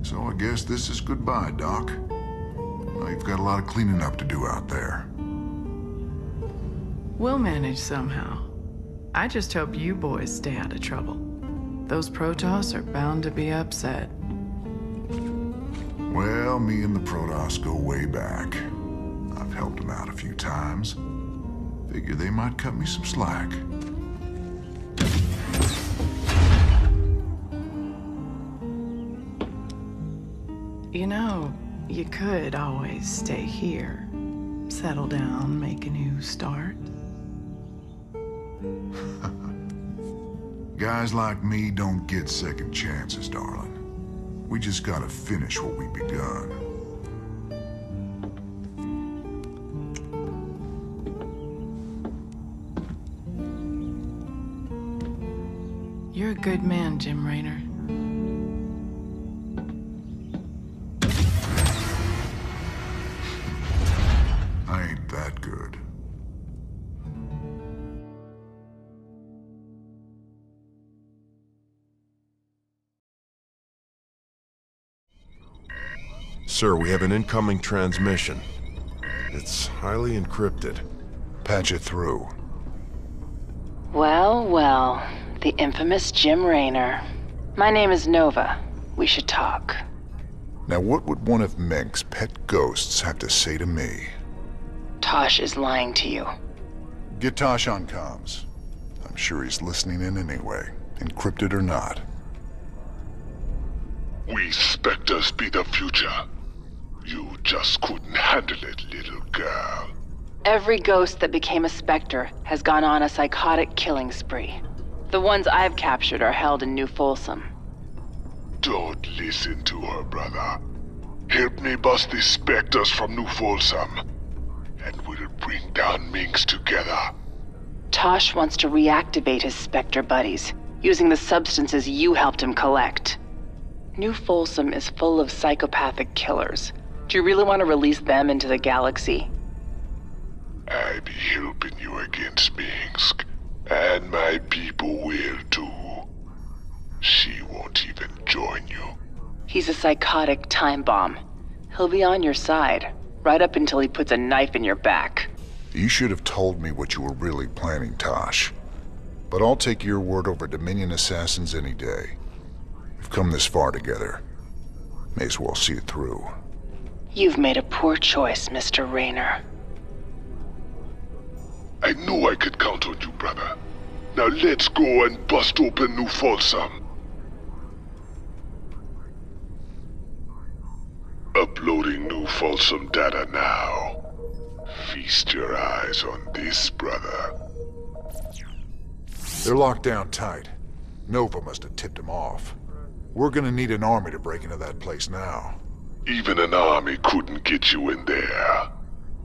So I guess this is goodbye, Doc. Well, you've got a lot of cleaning up to do out there. We'll manage somehow. I just hope you boys stay out of trouble. Those Protoss are bound to be upset. Well, me and the Protoss go way back. I've helped them out a few times. Figure they might cut me some slack. You know, you could always stay here. Settle down, make a new start. Guys like me don't get second chances, darling. We just gotta finish what we begun. You're a good man, Jim Raynor. I ain't that good. Sir, we have an incoming transmission. It's highly encrypted. Patch it through. Well, well. The infamous Jim Raynor. My name is Nova. We should talk. Now what would one of Menk's pet ghosts have to say to me? Tosh is lying to you. Get Tosh on comms. I'm sure he's listening in anyway, encrypted or not. We Spectres be the future. You just couldn't handle it, little girl. Every ghost that became a Spectre has gone on a psychotic killing spree. The ones I've captured are held in New Folsom. Don't listen to her, brother. Help me bust the Spectres from New Folsom, and we'll bring down Minx together. Tosh wants to reactivate his Spectre buddies, using the substances you helped him collect. New Folsom is full of psychopathic killers. Do you really want to release them into the galaxy? I be helping you against Minsk, and my people will too. She won't even join you. He's a psychotic time bomb. He'll be on your side, right up until he puts a knife in your back. You should have told me what you were really planning, Tosh. But I'll take your word over Dominion assassins any day. We've come this far together. May as well see it through. You've made a poor choice, Mr. Raynor. I knew I could count on you, brother. Now let's go and bust open New Folsom. Uploading New Folsom data now. Feast your eyes on this, brother. They're locked down tight. Nova must have tipped them off. We're gonna need an army to break into that place now. Even an army couldn't get you in there.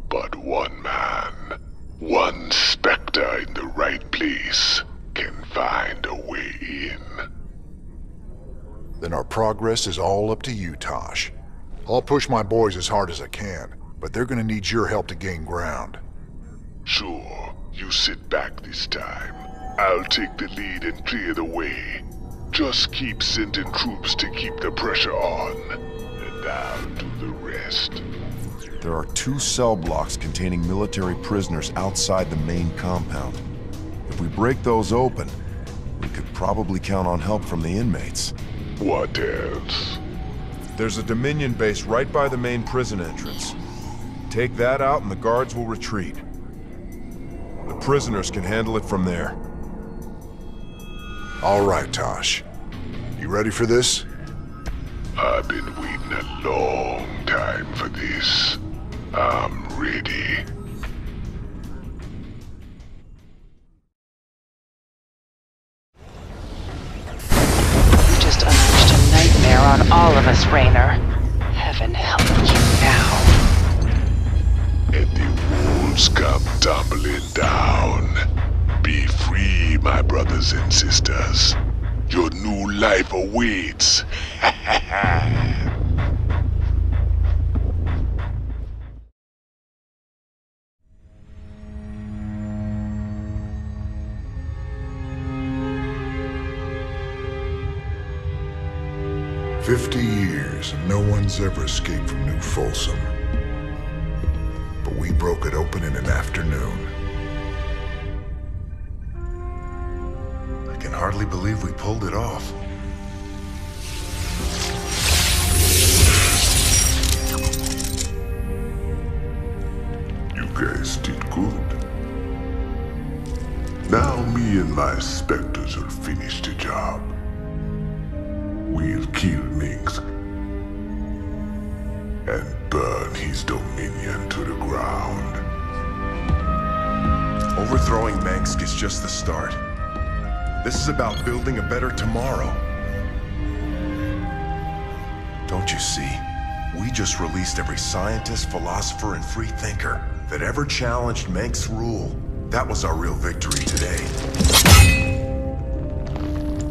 But one man, one Spectre in the right place, can find a way in. Then our progress is all up to you, Tosh. I'll push my boys as hard as I can, but they're gonna need your help to gain ground. Sure, you sit back this time. I'll take the lead and clear the way. Just keep sending troops to keep the pressure on, and I'll do the rest. There are 2 cell blocks containing military prisoners outside the main compound. If we break those open, we could probably count on help from the inmates. What else? There's a Dominion base right by the main prison entrance. Take that out and the guards will retreat. The prisoners can handle it from there. All right, Tosh. You ready for this? I've been waiting a long time for this. I'm ready. You just unleashed a nightmare on all of us, Raynor. Heaven help you now. And the walls come tumbling down. Be free, my brothers and sisters. Your new life awaits. 50 years and no one's ever escaped from New Folsom. But we broke it open in an afternoon. I can hardly believe we pulled it off. You guys did good. Now me and my Spectres will finish the job. We'll kill Minsk and burn his dominion to the ground. Overthrowing Mengsk is just the start. This is about building a better tomorrow. Don't you see? We just released every scientist, philosopher, and free thinker that ever challenged Mengsk's rule. That was our real victory today.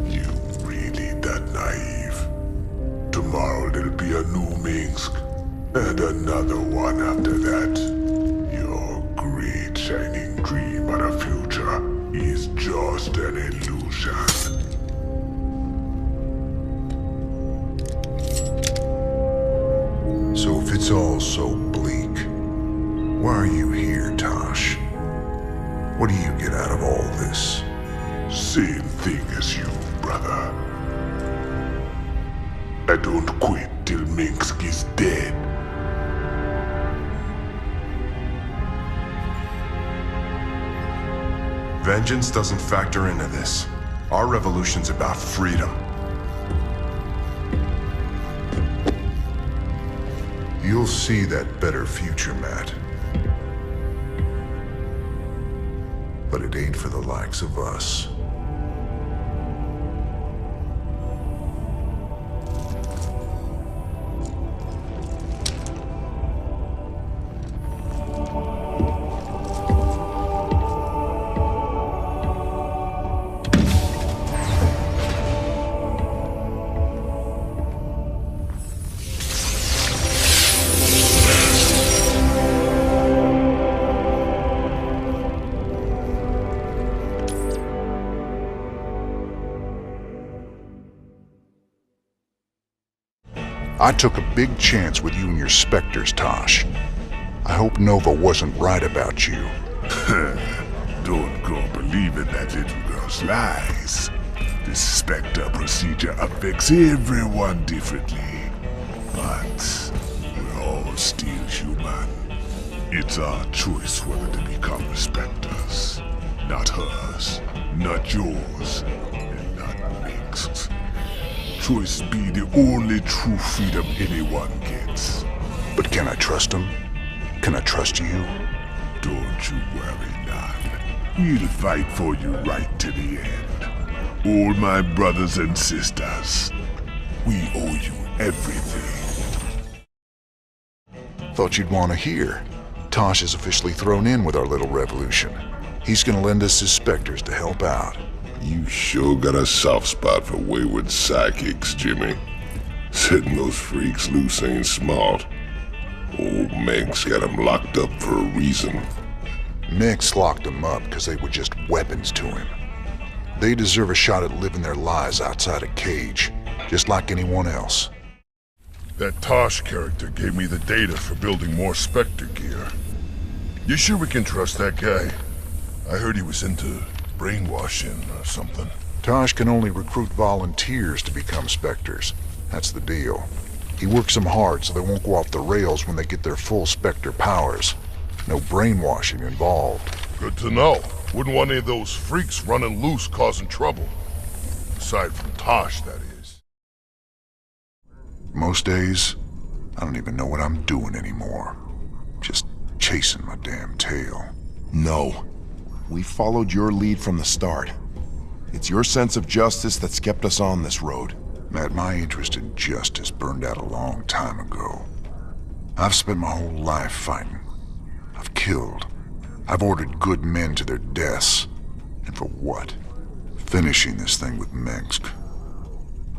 You really that naive? Tomorrow there'll be a new Minsk, and another one after that. Your great shining dream of the future is just an illusion. So if it's all so bleak, why are you here, Tosh? What do you get out of all this? Same thing as you, brother. I don't quit till Mengsk is dead. Vengeance doesn't factor into this. Our revolution's about freedom. You'll see that better future, Matt. But it ain't for the likes of us. I took a big chance with you and your Spectres, Tosh. I hope Nova wasn't right about you. Don't go believing that little girl's lies. The Spectre procedure affects everyone differently. But we're all still human. It's our choice whether to become Spectres. Not hers, not yours, and not Mengsk's. Choice be the only true freedom anyone gets. But can I trust him? Can I trust you? Don't you worry, none. We'll fight for you right to the end. All my brothers and sisters, we owe you everything. Thought you'd want to hear. Tosh is officially thrown in with our little revolution. He's gonna lend us his Spectres to help out. You sure got a soft spot for wayward psychics, Jimmy. Setting those freaks loose ain't smart. Old Mengsk got them locked up for a reason. Mengsk locked them up because they were just weapons to him. They deserve a shot at living their lives outside a cage, just like anyone else. That Tosh character gave me the data for building more Spectre gear. You sure we can trust that guy? I heard he was into brainwashing or something. Tosh can only recruit volunteers to become Spectres. That's the deal. He works them hard so they won't go off the rails when they get their full Spectre powers. No brainwashing involved. Good to know. Wouldn't want any of those freaks running loose causing trouble. Aside from Tosh, that is. Most days, I don't even know what I'm doing anymore. Just chasing my damn tail. No. We followed your lead from the start. It's your sense of justice that's kept us on this road. Matt, my interest in justice burned out a long time ago. I've spent my whole life fighting. I've killed. I've ordered good men to their deaths. And for what? Finishing this thing with Mengsk.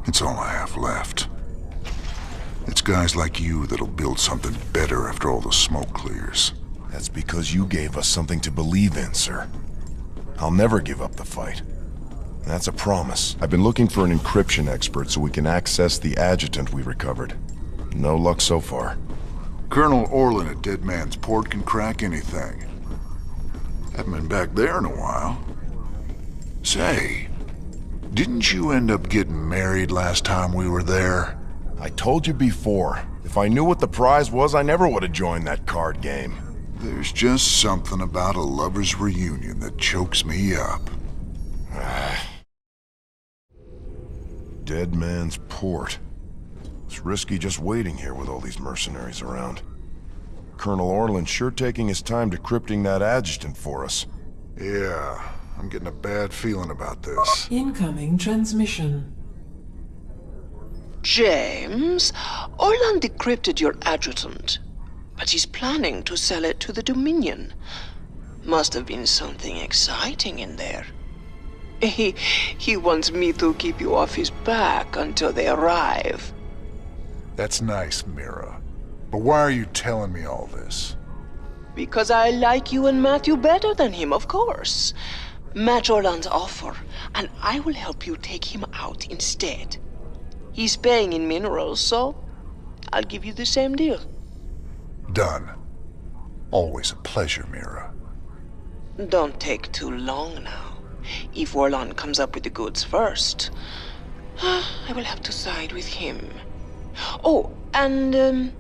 It's all I have left. It's guys like you that'll build something better after all the smoke clears. That's because you gave us something to believe in, sir. I'll never give up the fight. That's a promise. I've been looking for an encryption expert so we can access the adjutant we recovered. No luck so far. Colonel Orlan at Dead Man's Port can crack anything. Haven't been back there in a while. Say, didn't you end up getting married last time we were there? I told you before. If I knew what the prize was, I never would have joined that card game. There's just something about a lover's reunion that chokes me up. Dead Man's Port. It's risky just waiting here with all these mercenaries around. Colonel Orlan's sure taking his time decrypting that adjutant for us. Yeah, I'm getting a bad feeling about this. Incoming transmission. James, Orlan decrypted your adjutant, but he's planning to sell it to the Dominion. Must have been something exciting in there. He wants me to keep you off his back until they arrive. That's nice, Mira. But why are you telling me all this? Because I like you and Matthew better than him, of course. Match Orlan's offer, and I will help you take him out instead. He's paying in minerals, so I'll give you the same deal. Done. Always a pleasure, Mira. Don't take too long now. If Orlan comes up with the goods first, I will have to side with him. Oh, and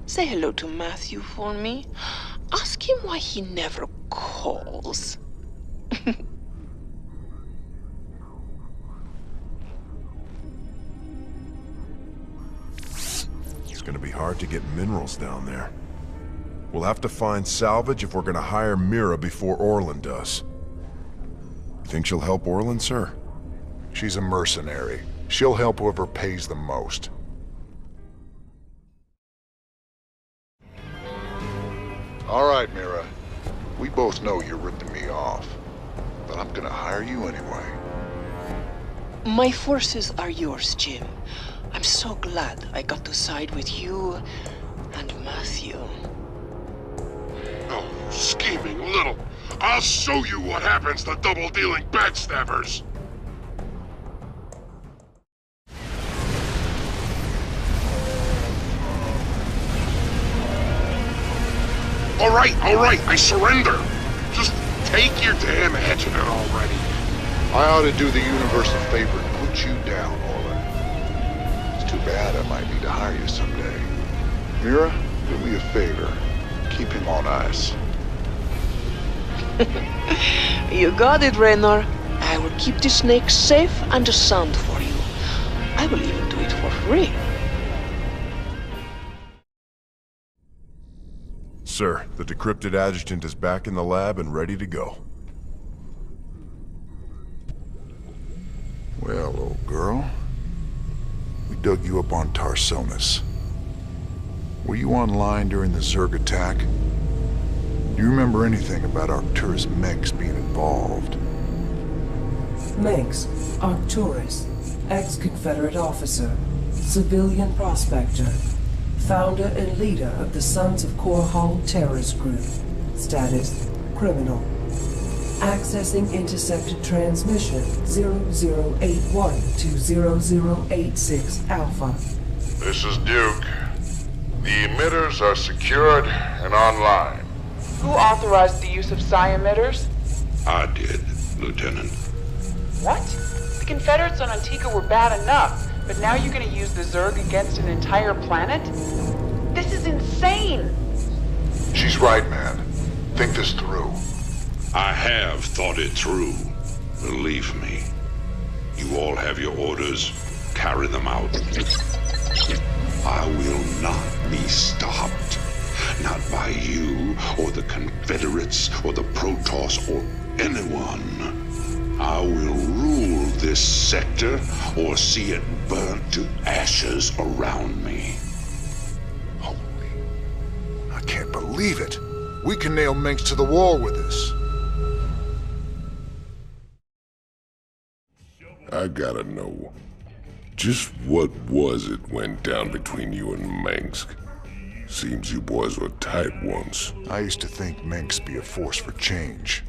say hello to Matthew for me. Ask him why he never calls. It's gonna be hard to get minerals down there. We'll have to find salvage if we're gonna hire Mira before Orlan does. Think she'll help Orlan, sir? She's a mercenary. She'll help whoever pays the most. All right, Mira. We both know you're ripping me off. But I'm gonna hire you anyway. My forces are yours, Jim. I'm so glad I got to side with you and Matthew. Oh, scheming little. I'll show you what happens to double-dealing backstabbers! All right, I surrender. Just take your damn adjutant already. I ought to do the universe a favor and put you down, Orlan. It's too bad I might need to hire you someday. Mira, do me a favor. Keep him on ice. You got it, Raynor. I will keep the snake safe and sound for you. I will even do it for free. Sir, the decrypted adjutant is back in the lab and ready to go. Well, old girl, we dug you up on Tarsonis. Were you online during the Zerg attack? Do you remember anything about Arcturus Mengsk being involved? Mengsk, Arcturus, ex-Confederate officer, civilian prospector, founder and leader of the Sons of Korhal terrorist group. Status: criminal. Accessing intercepted transmission 0081 to 0086 Alpha. This is Duke. The emitters are secured and online. Who authorized the use of psi emitters? I did, Lieutenant. What? The Confederates on Antigua were bad enough, but now you're gonna use the Zerg against an entire planet? This is insane! She's right, man. Think this through. I have thought it through. Believe me. You all have your orders. Carry them out. I will not be stopped. Not by you, or the Confederates, or the Protoss, or anyone. I will rule this sector, or see it burnt to ashes around me. I can't believe it. We can nail Mengsk to the wall with this. I gotta know. Just what was it went down between you and Mengsk? Seems you boys were tight once. I used to think Mengsk be a force for change.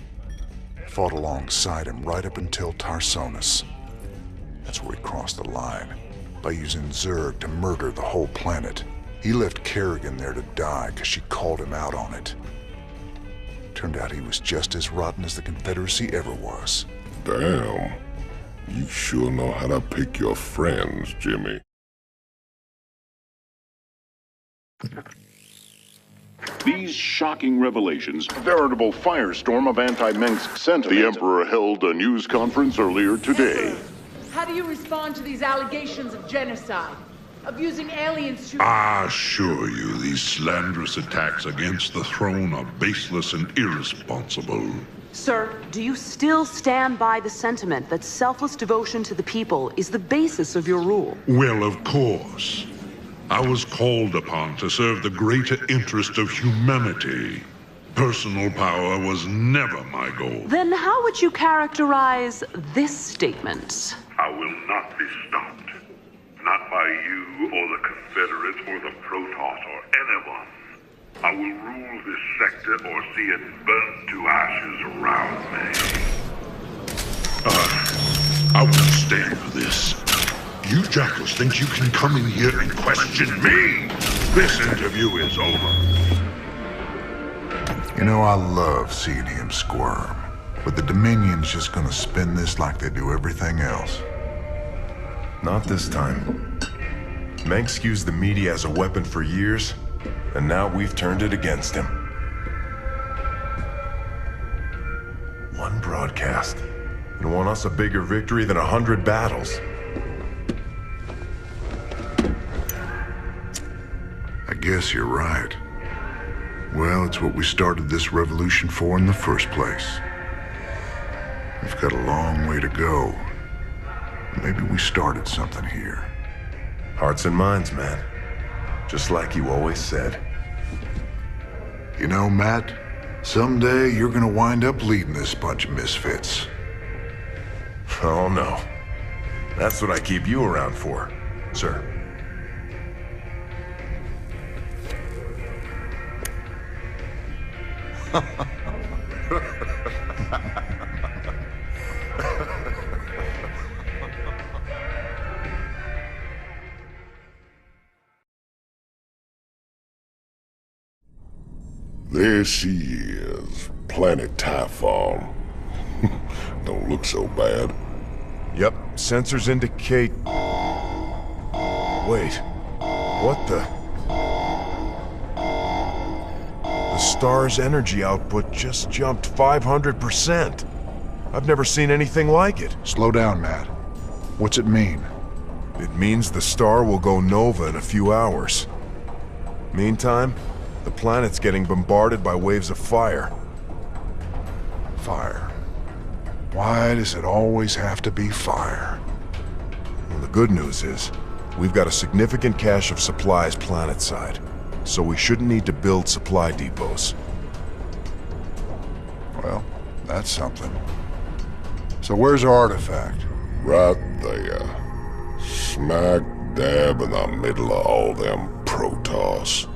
Fought alongside him right up until Tarsonis. That's where he crossed the line, by using Zerg to murder the whole planet. He left Kerrigan there to die because she called him out on it. Turned out he was just as rotten as the Confederacy ever was. Damn. You sure know how to pick your friends, Jimmy. These shocking revelations, a veritable firestorm of anti-Mengsk sentiment. The Emperor held a news conference earlier today. How do you respond to these allegations of genocide? Of using aliens to... I assure you, these slanderous attacks against the throne are baseless and irresponsible. Sir, do you still stand by the sentiment that selfless devotion to the people is the basis of your rule? Well, of course. I was called upon to serve the greater interest of humanity. Personal power was never my goal. Then how would you characterize this statement? I will not be stopped. Not by you or the Confederates or the Protoss or anyone. I will rule this sector or see it burnt to ashes around me. I won't stand for this. You jackals think you can come in here and question me? This interview is over. You know, I love seeing him squirm. But the Dominion's just gonna spin this like they do everything else. Not this time. Mengsk used the media as a weapon for years, and now we've turned it against him. One broadcast. You want us a bigger victory than 100 battles? I guess you're right. Well, it's what we started this revolution for in the first place. We've got a long way to go. Maybe we started something here. Hearts and minds, man. Just like you always said. You know, Matt, someday you're gonna wind up leading this bunch of misfits. Oh, no. That's what I keep you around for, sir. There she is, Planet Typhon. Don't look so bad. Yep, sensors indicate... Wait, what the... The star's energy output just jumped 500%. I've never seen anything like it. Slow down, Matt. What's it mean? It means the star will go nova in a few hours. Meantime, the planet's getting bombarded by waves of fire. Fire. Why does it always have to be fire? Well, the good news is, we've got a significant cache of supplies planetside, so we shouldn't need to build supply depots. Well, that's something. So where's our artifact? Right there. Smack dab in the middle of all them Protoss.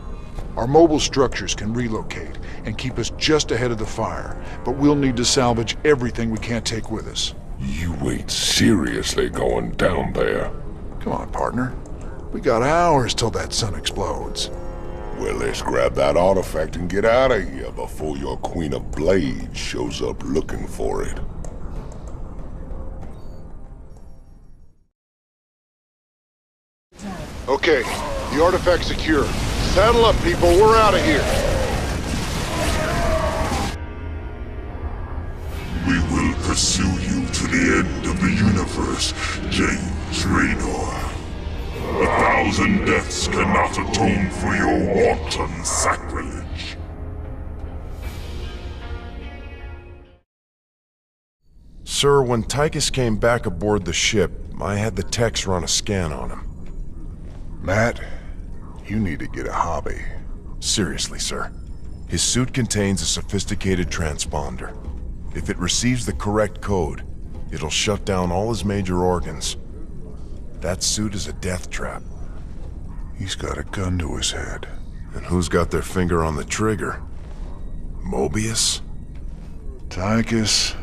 Our mobile structures can relocate and keep us just ahead of the fire, but we'll need to salvage everything we can't take with us. You ain't seriously going down there. Come on, partner. We got hours till that sun explodes. Well, let's grab that artifact and get out of here before your Queen of Blades shows up looking for it. Okay, the artifact's secure. Saddle up, people. We're out of here. We will pursue you to the end of the universe, James Raynor. 1,000 deaths cannot atone for your wanton sacrilege. Sir, when Tychus came back aboard the ship, I had the techs run a scan on him. Matt, you need to get a hobby. Seriously, sir. His suit contains a sophisticated transponder. If it receives the correct code, it'll shut down all his major organs. That suit is a death trap. He's got a gun to his head. And who's got their finger on the trigger? Mobius? Tychus,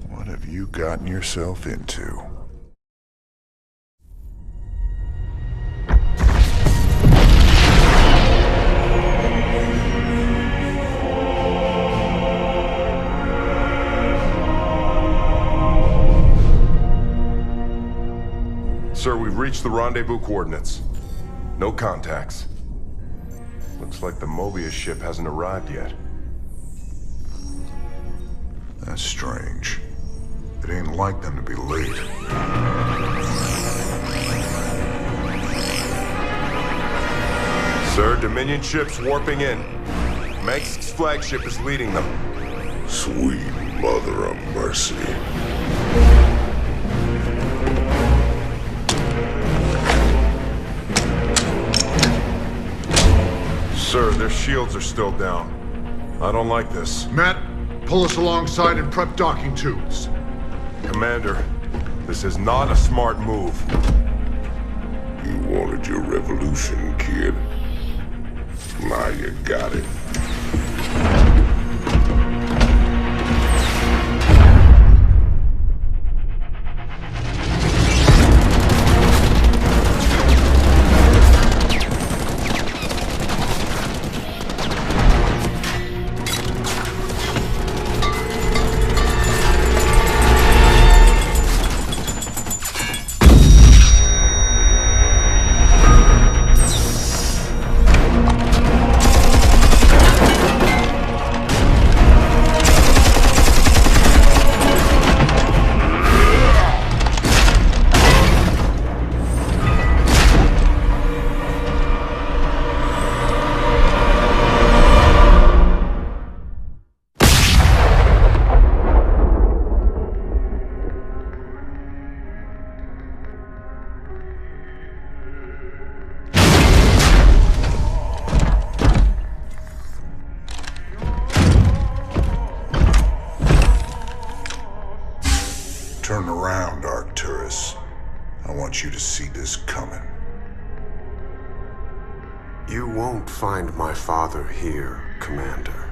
what have you gotten yourself into? Sir, we've reached the rendezvous coordinates. No contacts. Looks like the Mobius ship hasn't arrived yet. That's strange. It ain't like them to be late. Sir, Dominion ships warping in. Mengsk's flagship is leading them. Sweet mother of mercy. Sir, their shields are still down. I don't like this. Matt, pull us alongside and prep docking tubes. Commander, this is not a smart move. You wanted your revolution, kid. Now you got it. Turn around, Arcturus. I want you to see this coming. You won't find my father here, Commander.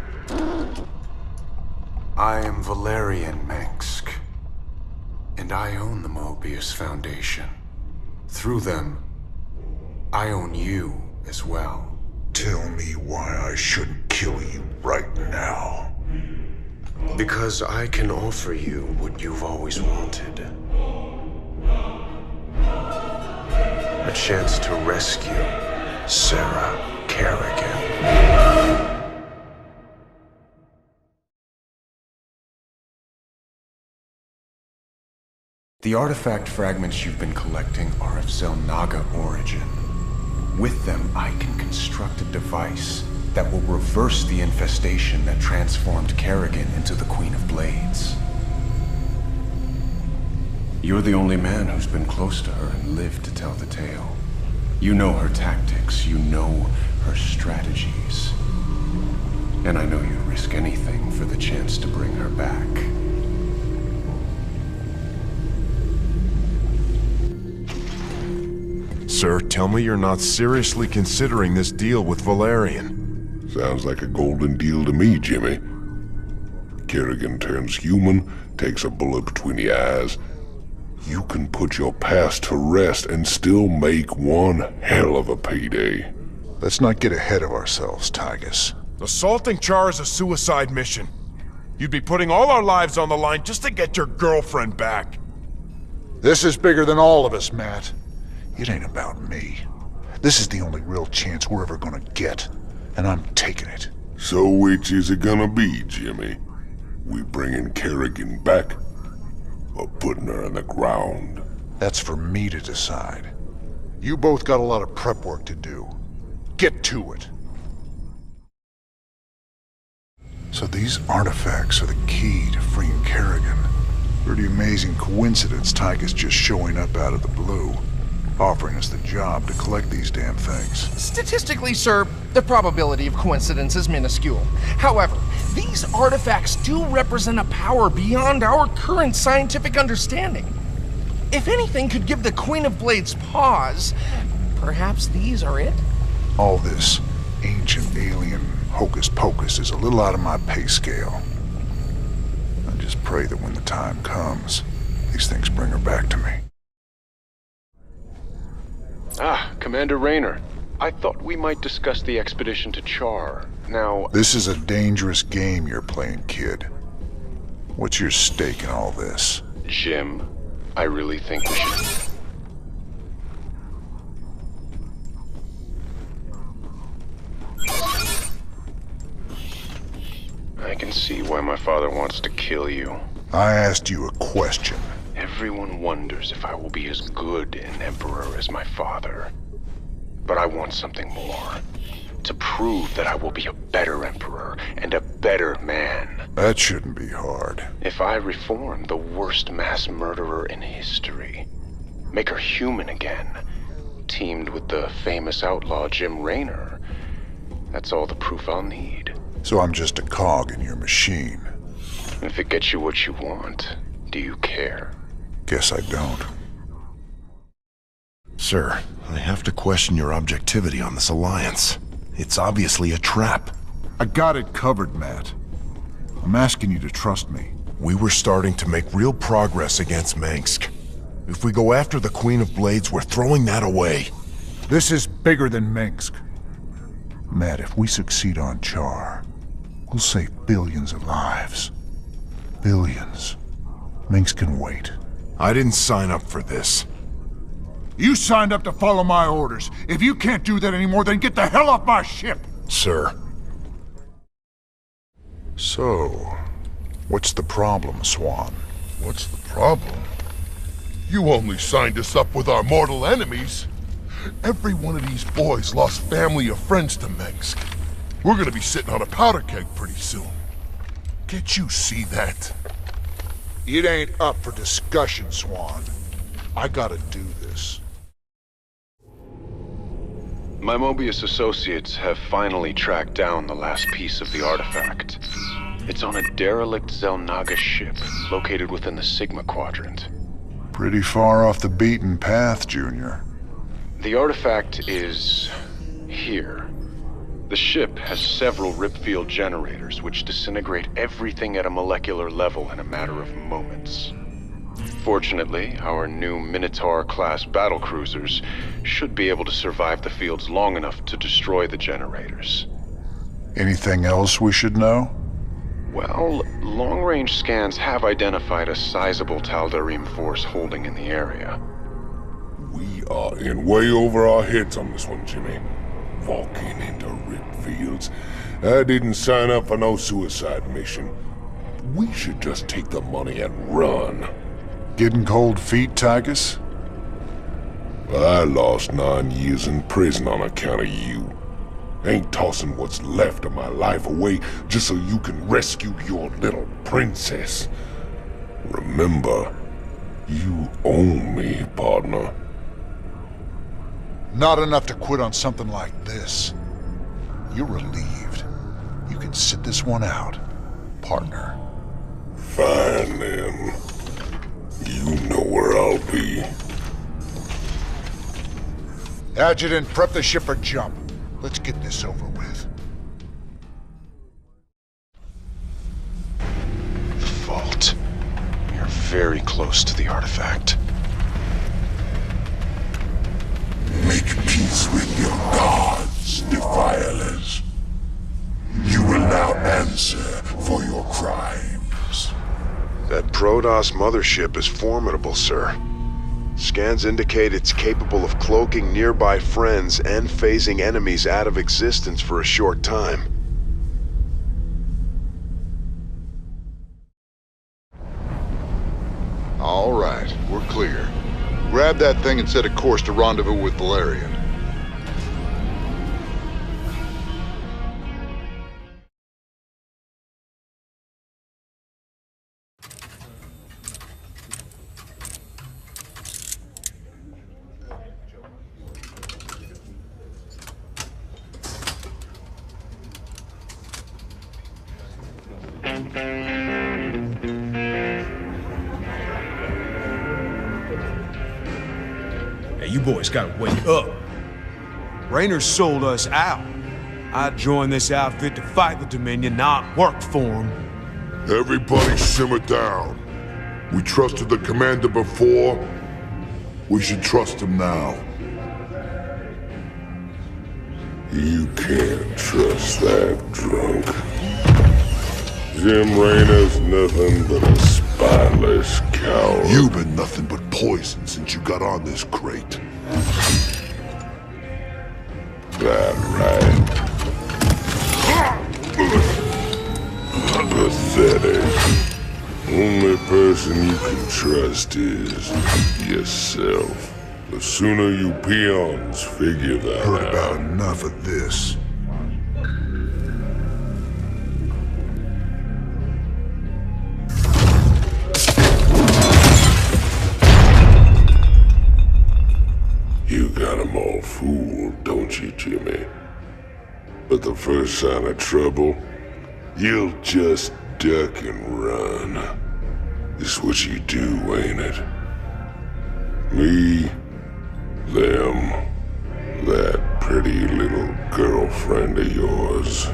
I am Valerian Mengsk, and I own the Mobius Foundation. Through them, I own you as well. Tell me why I shouldn't kill you right now. Because I can offer you what you've always wanted. A chance to rescue Sarah Kerrigan. The artifact fragments you've been collecting are of Xel'Naga origin. With them, I can construct a device that will reverse the infestation that transformed Kerrigan into the Queen of Blades. You're the only man who's been close to her and lived to tell the tale. You know her tactics, you know her strategies. And I know you'd risk anything for the chance to bring her back. Sir, tell me you're not seriously considering this deal with Valerian. Sounds like a golden deal to me, Jimmy. Kerrigan turns human, takes a bullet between the eyes. You can put your past to rest and still make one hell of a payday. Let's not get ahead of ourselves, Tygus. Assaulting Char is a suicide mission. You'd be putting all our lives on the line just to get your girlfriend back. This is bigger than all of us, Matt. It ain't about me. This is the only real chance we're ever gonna get, and I'm taking it. So which is it gonna be, Jimmy? We bringing Kerrigan back, or putting her in the ground? That's for me to decide. You both got a lot of prep work to do. Get to it. So these artifacts are the key to freeing Kerrigan. Pretty amazing coincidence, Tygus just showing up out of the blue, offering us the job to collect these damn things. Statistically, sir, the probability of coincidence is minuscule. However, these artifacts do represent a power beyond our current scientific understanding. If anything could give the Queen of Blades pause, perhaps these are it? All this ancient alien hocus-pocus is a little out of my pay scale. I just pray that when the time comes, these things bring her back to me. Ah, Commander Raynor. I thought we might discuss the expedition to Char. Now... This is a dangerous game you're playing, kid. What's your stake in all this? Jim, I really think we should... I can see why my father wants to kill you. I asked you a question. Everyone wonders if I will be as good an emperor as my father. But I want something more. To prove that I will be a better emperor and a better man. That shouldn't be hard. If I reform the worst mass murderer in history, make her human again, teamed with the famous outlaw Jim Raynor, that's all the proof I'll need. So I'm just a cog in your machine. If it gets you what you want, do you care? Guess I don't. Sir, I have to question your objectivity on this alliance. It's obviously a trap. I got it covered, Matt. I'm asking you to trust me. We were starting to make real progress against Mengsk. If we go after the Queen of Blades, we're throwing that away. This is bigger than Mengsk. Matt, if we succeed on Char, we'll save billions of lives. Billions. Mengsk can wait. I didn't sign up for this. You signed up to follow my orders. If you can't do that anymore, then get the hell off my ship! Sir. So, what's the problem, Swan? What's the problem? You only signed us up with our mortal enemies. Every one of these boys lost family or friends to Mengsk. We're gonna be sitting on a powder keg pretty soon. Can't you see that? It ain't up for discussion, Swan. I gotta do this. My Mobius associates have finally tracked down the last piece of the artifact. It's on a derelict Xel'Naga ship located within the Sigma Quadrant. Pretty far off the beaten path, Junior. The artifact is... here. The ship has several ripfield generators which disintegrate everything at a molecular level in a matter of moments. Fortunately, our new Minotaur-class battlecruisers should be able to survive the fields long enough to destroy the generators. Anything else we should know? Well, long-range scans have identified a sizable Tal'Darim force holding in the area. We are in way over our heads on this one, Jimmy. Walking into Ripfields. I didn't sign up for no suicide mission. We should just take the money and run. Getting cold feet, Tygus? I lost 9 years in prison on account of you. Ain't tossing what's left of my life away just so you can rescue your little princess. Remember, you own me, partner. Not enough to quit on something like this. You're relieved. You can sit this one out, partner. Fine, then. You know where I'll be. Adjutant, prep the ship for jump. Let's get this over with. The vault. We are very close to the artifact. Make peace with your gods, defilers. You will now answer for your crimes. That Protoss mothership is formidable, sir. Scans indicate it's capable of cloaking nearby friends and phasing enemies out of existence for a short time. All right, we're clear. Grab that thing and set a course to rendezvous with Valerian. Hey, you boys gotta wake up. Raynor sold us out. I joined this outfit to fight the Dominion, not work for him. Everybody simmer down. We trusted the commander before. We should trust him now. You can't trust that drunk. Jim Raynor's nothing but a spineless coward. You've been nothing but poison since you got on this crate. That right. Pathetic. Only person you can trust is yourself. The sooner you peons figure that Heard out. about enough of this. You got 'em all fooled, don't you, Jimmy? But the first sign of trouble, you'll just duck and run. It's what you do, ain't it? Me, them, that pretty little girlfriend of yours.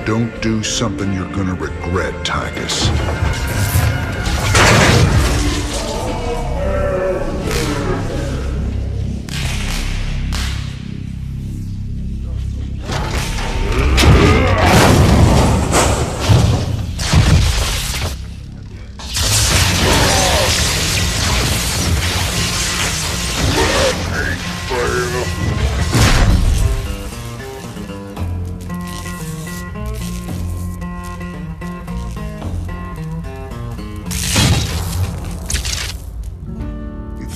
Don't do something you're gonna regret, Tychus.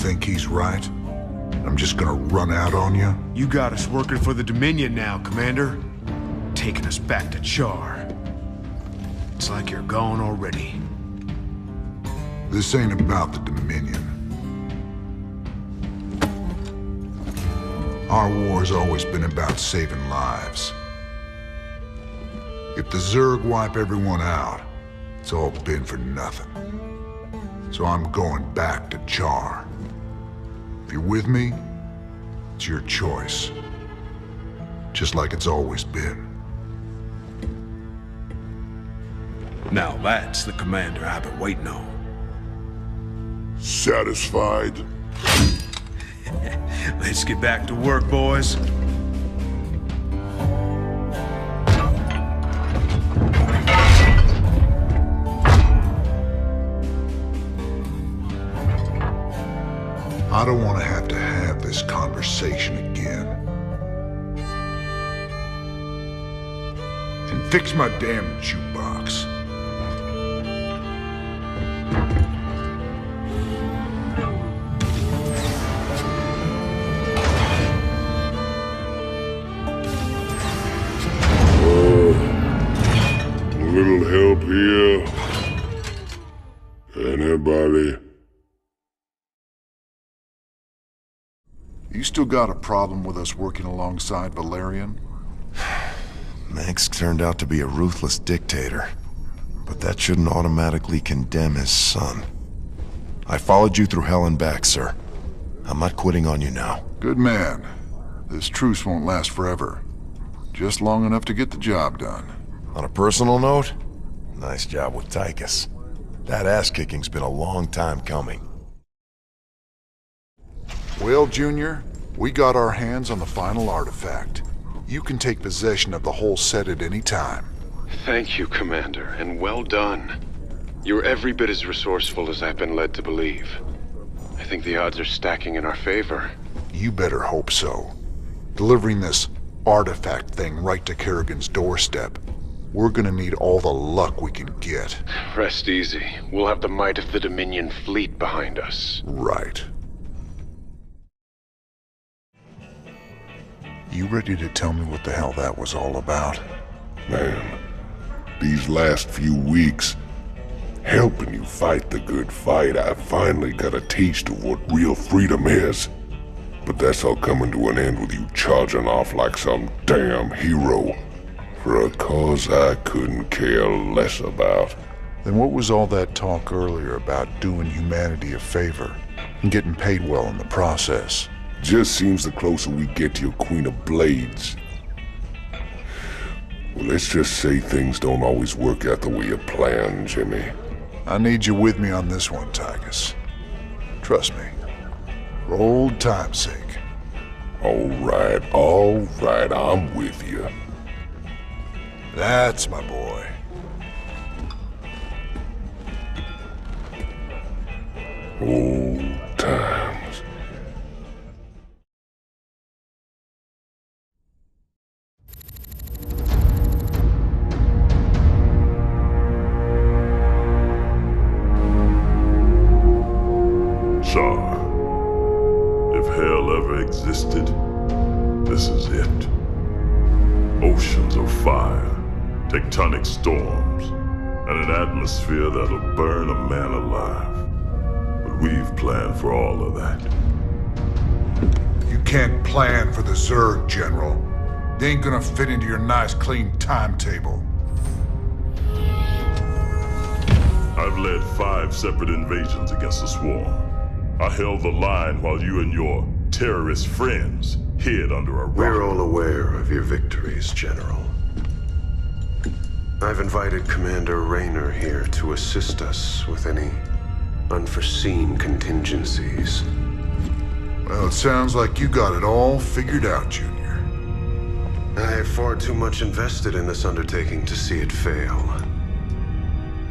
Think he's right? I'm just gonna run out on you? You got us working for the Dominion now, Commander. Taking us back to Char. It's like you're gone already. This ain't about the Dominion. Our war's always been about saving lives. If the Zerg wipe everyone out, it's all been for nothing. So I'm going back to Char. If you're with me, it's your choice. Just like it's always been. Now that's the commander I've been waiting on. Satisfied? Let's get back to work, boys. I don't want to have this conversation again. And fix my damn jukebox. still got a problem with us working alongside Valerian? Mengsk turned out to be a ruthless dictator, but that shouldn't automatically condemn his son. I followed you through hell and back, sir. I'm not quitting on you now. Good man. This truce won't last forever. Just long enough to get the job done. On a personal note, nice job with Tychus. That ass-kicking's been a long time coming. Well, Junior, we got our hands on the final artifact. You can take possession of the whole set at any time. Thank you, Commander, and well done. You're every bit as resourceful as I've been led to believe. I think the odds are stacking in our favor. You better hope so. Delivering this artifact thing right to Kerrigan's doorstep, we're gonna need all the luck we can get. Rest easy. We'll have the might of the Dominion fleet behind us. Right. You ready to tell me what the hell that was all about? Man, these last few weeks, helping you fight the good fight, I finally got a taste of what real freedom is. But that's all coming to an end with you charging off like some damn hero for a cause I couldn't care less about. Then what was all that talk earlier about doing humanity a favor and getting paid well in the process? Just seems the closer we get to your Queen of Blades. Well, let's just say things don't always work out the way you plan, Jimmy. I need you with me on this one, Tychus. Trust me. For old time's sake. All right, I'm with you. That's my boy. Old times. Shah, if hell ever existed, this is it. Oceans of fire, tectonic storms, and an atmosphere that'll burn a man alive. But we've planned for all of that. You can't plan for the Zerg, General. They ain't gonna fit into your nice, clean timetable. I've led 5 separate invasions against the Swarm. I held the line while you and your terrorist friends hid under a rock. We're all aware of your victories, General. I've invited Commander Raynor here to assist us with any unforeseen contingencies. Well, it sounds like you got it all figured out, Junior. I have far too much invested in this undertaking to see it fail.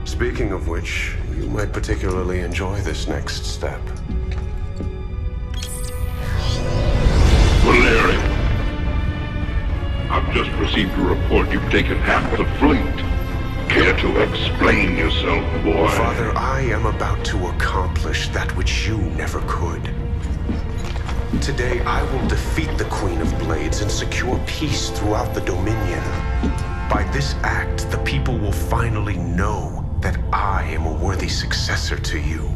Speaking of which, you might particularly enjoy this next step. Valerian, I've just received a report you've taken half the fleet. Care to explain yourself, boy? Father, I am about to accomplish that which you never could. Today, I will defeat the Queen of Blades and secure peace throughout the Dominion. By this act, the people will finally know that I am a worthy successor to you.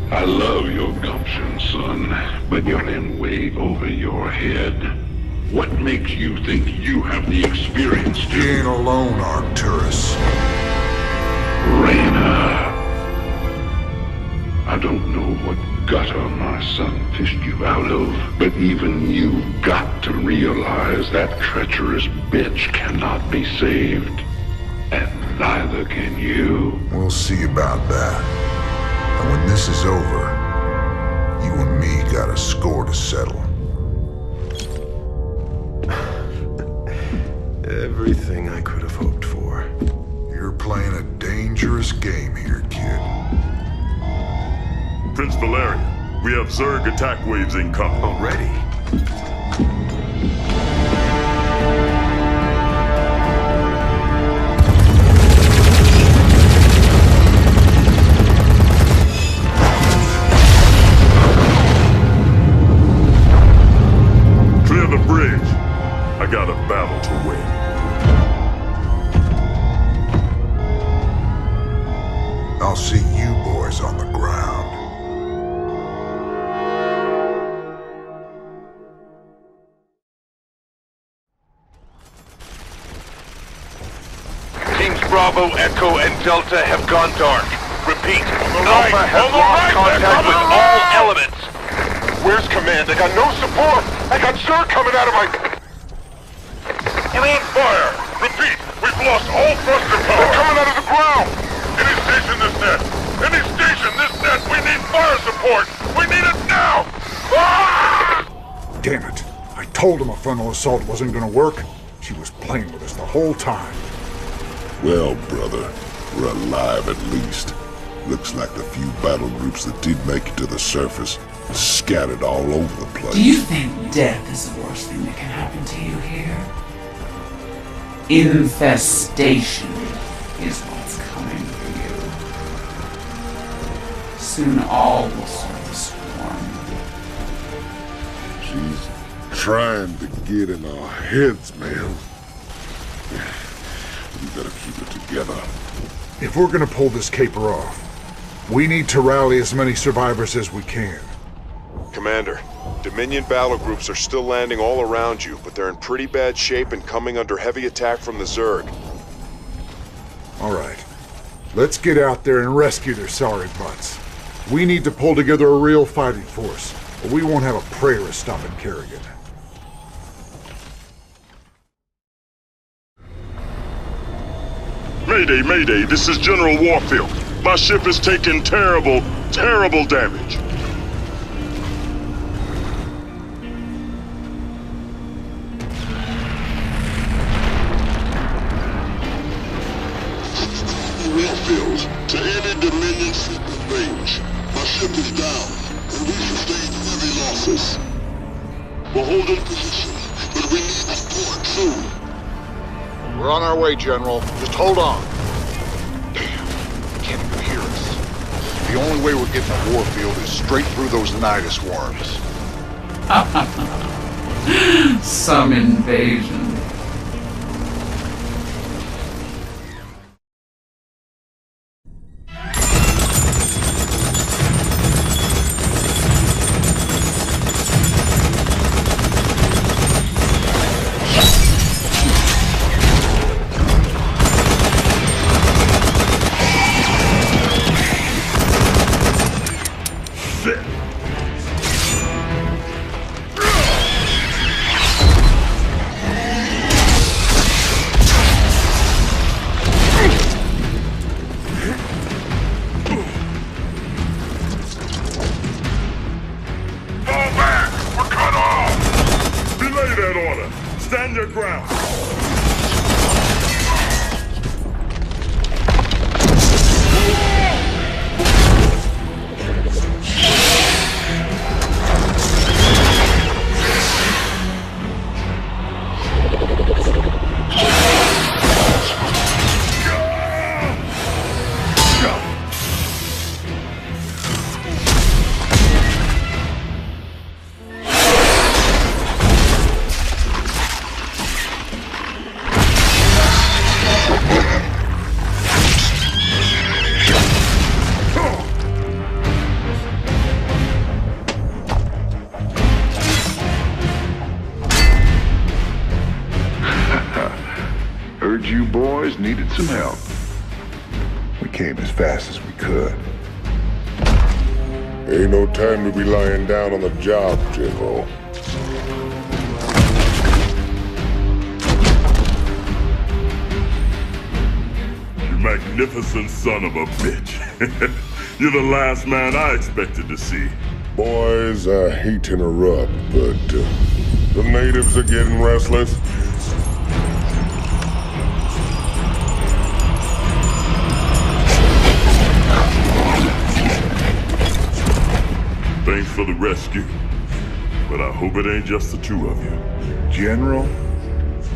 I love your gumption, son, but you're in way over your head. What makes you think you have the experience to... You ain't alone, Arcturus. Raynor. I don't know what gutter my son fished you out of, but even you've got to realize that treacherous bitch cannot be saved. And neither can you. We'll see about that. And when this is over, you and me got a score to settle. Everything I could have hoped for. You're playing a dangerous game here, kid. Prince Valerian, we have Zerg attack waves incoming. Already? Clear the bridge. I got a battle to win. I'll see you boys on the ground. Teams Bravo, Echo, and Delta have gone dark. Repeat, Alpha has lost contact with all elements. Where's command? I got no support! I got Zerg coming out of my... We're on fire! Repeat, we've lost all thruster power! They're coming out of the ground! Any station this net! Any station this net! We need fire support! We need it now! Ah! Damn it. I told him a frontal assault wasn't gonna work. She was playing with us the whole time. Well, brother, we're alive at least. Looks like the few battle groups that did make it to the surface scattered all over the place. Do you think death is the worst thing that can happen to you here? Infestation is what's coming for you. Soon all will serve the swarm. She's trying to get in our heads, man. We better keep it together. If we're gonna pull this caper off, we need to rally as many survivors as we can. Commander, Dominion battle groups are still landing all around you, but they're in pretty bad shape and coming under heavy attack from the Zerg. Alright. Let's get out there and rescue their sorry butts. We need to pull together a real fighting force, or we won't have a prayer of stopping Kerrigan. Mayday, Mayday, this is General Warfield. My ship is taking terrible, terrible damage. Warfield, to any Dominion ship in range. My ship is down, and we sustained heavy losses. We're holding position, but we need support soon. We're on our way, General. Just hold on. Damn, they can't even hear us. The only way we're getting to Warfield is straight through those Nidus worms. Some invasion. Stand your ground! Heard you boys needed some help. We came as fast as we could. Ain't no time to be lying down on the job, General. You magnificent son of a bitch. You're the last man I expected to see. Boys, I hate to interrupt, but the natives are getting restless. Thanks for the rescue, but I hope it ain't just the two of you. General,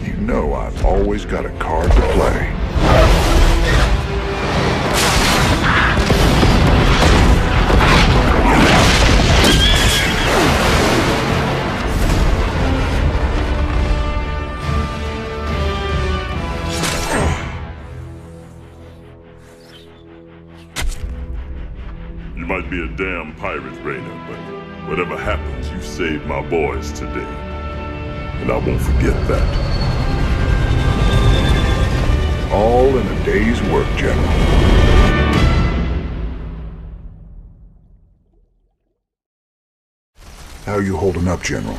you know I've always got a card to play. You might be a damn pirate, Raynor, but whatever happens, you saved my boys today. And I won't forget that. All in a day's day's work, General. How you holding up, General?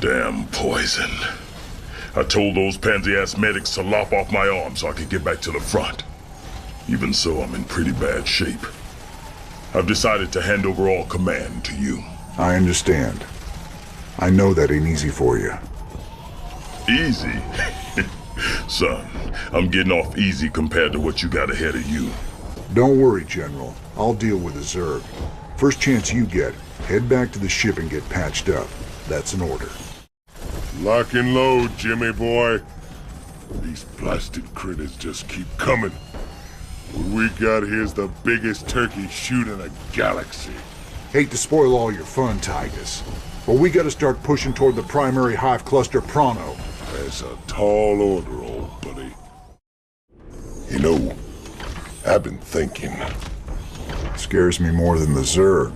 Damn poison. I told those pansy-ass medics to lop off my arm so I could get back to the front. Even so, I'm in pretty bad shape. I've decided to hand over all command to you. I understand. I know that ain't easy for you. Easy? Son, I'm getting off easy compared to what you got ahead of you. Don't worry, General. I'll deal with the Zerg. First chance you get, head back to the ship and get patched up. That's an order. Lock and load, Jimmy boy. These blasted critters just keep coming. What we got here's the biggest turkey shoot in the galaxy. Hate to spoil all your fun, Tygus, but we gotta start pushing toward the primary hive cluster pronto. That's a tall order, old buddy. You know, I've been thinking. Scares me more than the Zerg.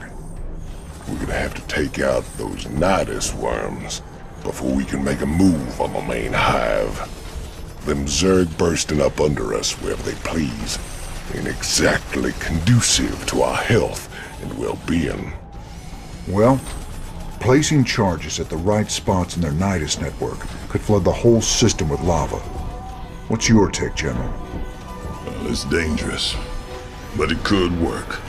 We're gonna have to take out those Nidus worms before we can make a move on the main hive. Them Zerg bursting up under us wherever they please ain't exactly conducive to our health and well-being. Well, placing charges at the right spots in their Nidus network could flood the whole system with lava. What's your take, General? Well, it's dangerous, but it could work.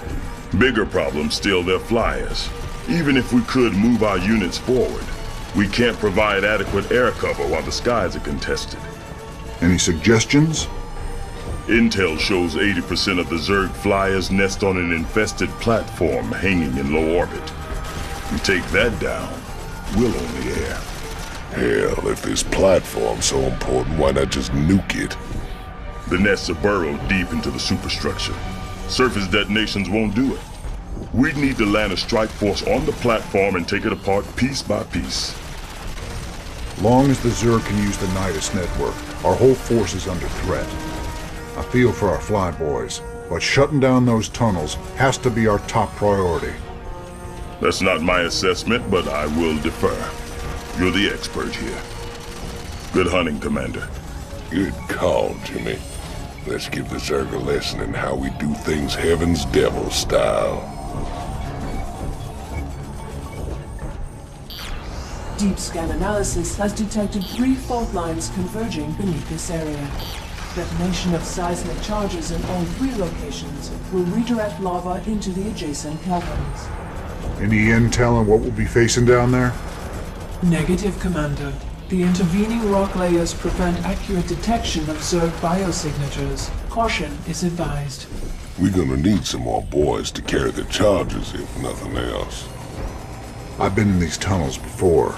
Bigger problem still their flyers. Even if we could move our units forward, we can't provide adequate air cover while the skies are contested. Any suggestions? Intel shows 80% of the Zerg flyers nest on an infested platform hanging in low orbit. We take that down, we'll own the air. Hell, if this platform's so important, why not just nuke it? The nests are burrowed deep into the superstructure. Surface detonations won't do it. We'd need to land a strike force on the platform and take it apart piece by piece. Long as the Zerg can use the Nidus network, our whole force is under threat. I feel for our flyboys, but shutting down those tunnels has to be our top priority. That's not my assessment, but I will defer. You're the expert here. Good hunting, Commander. Good call, Jimmy. Let's give the Zerg a lesson in how we do things Heaven's Devil style. Deep scan analysis has detected 3 fault lines converging beneath this area. Detonation of seismic charges in all 3 locations will redirect lava into the adjacent caverns. Any intel on what we'll be facing down there? Negative, Commander. The intervening rock layers prevent accurate detection of Zerg biosignatures. Caution is advised. We're gonna need some more boys to carry the charges, if nothing else. I've been in these tunnels before.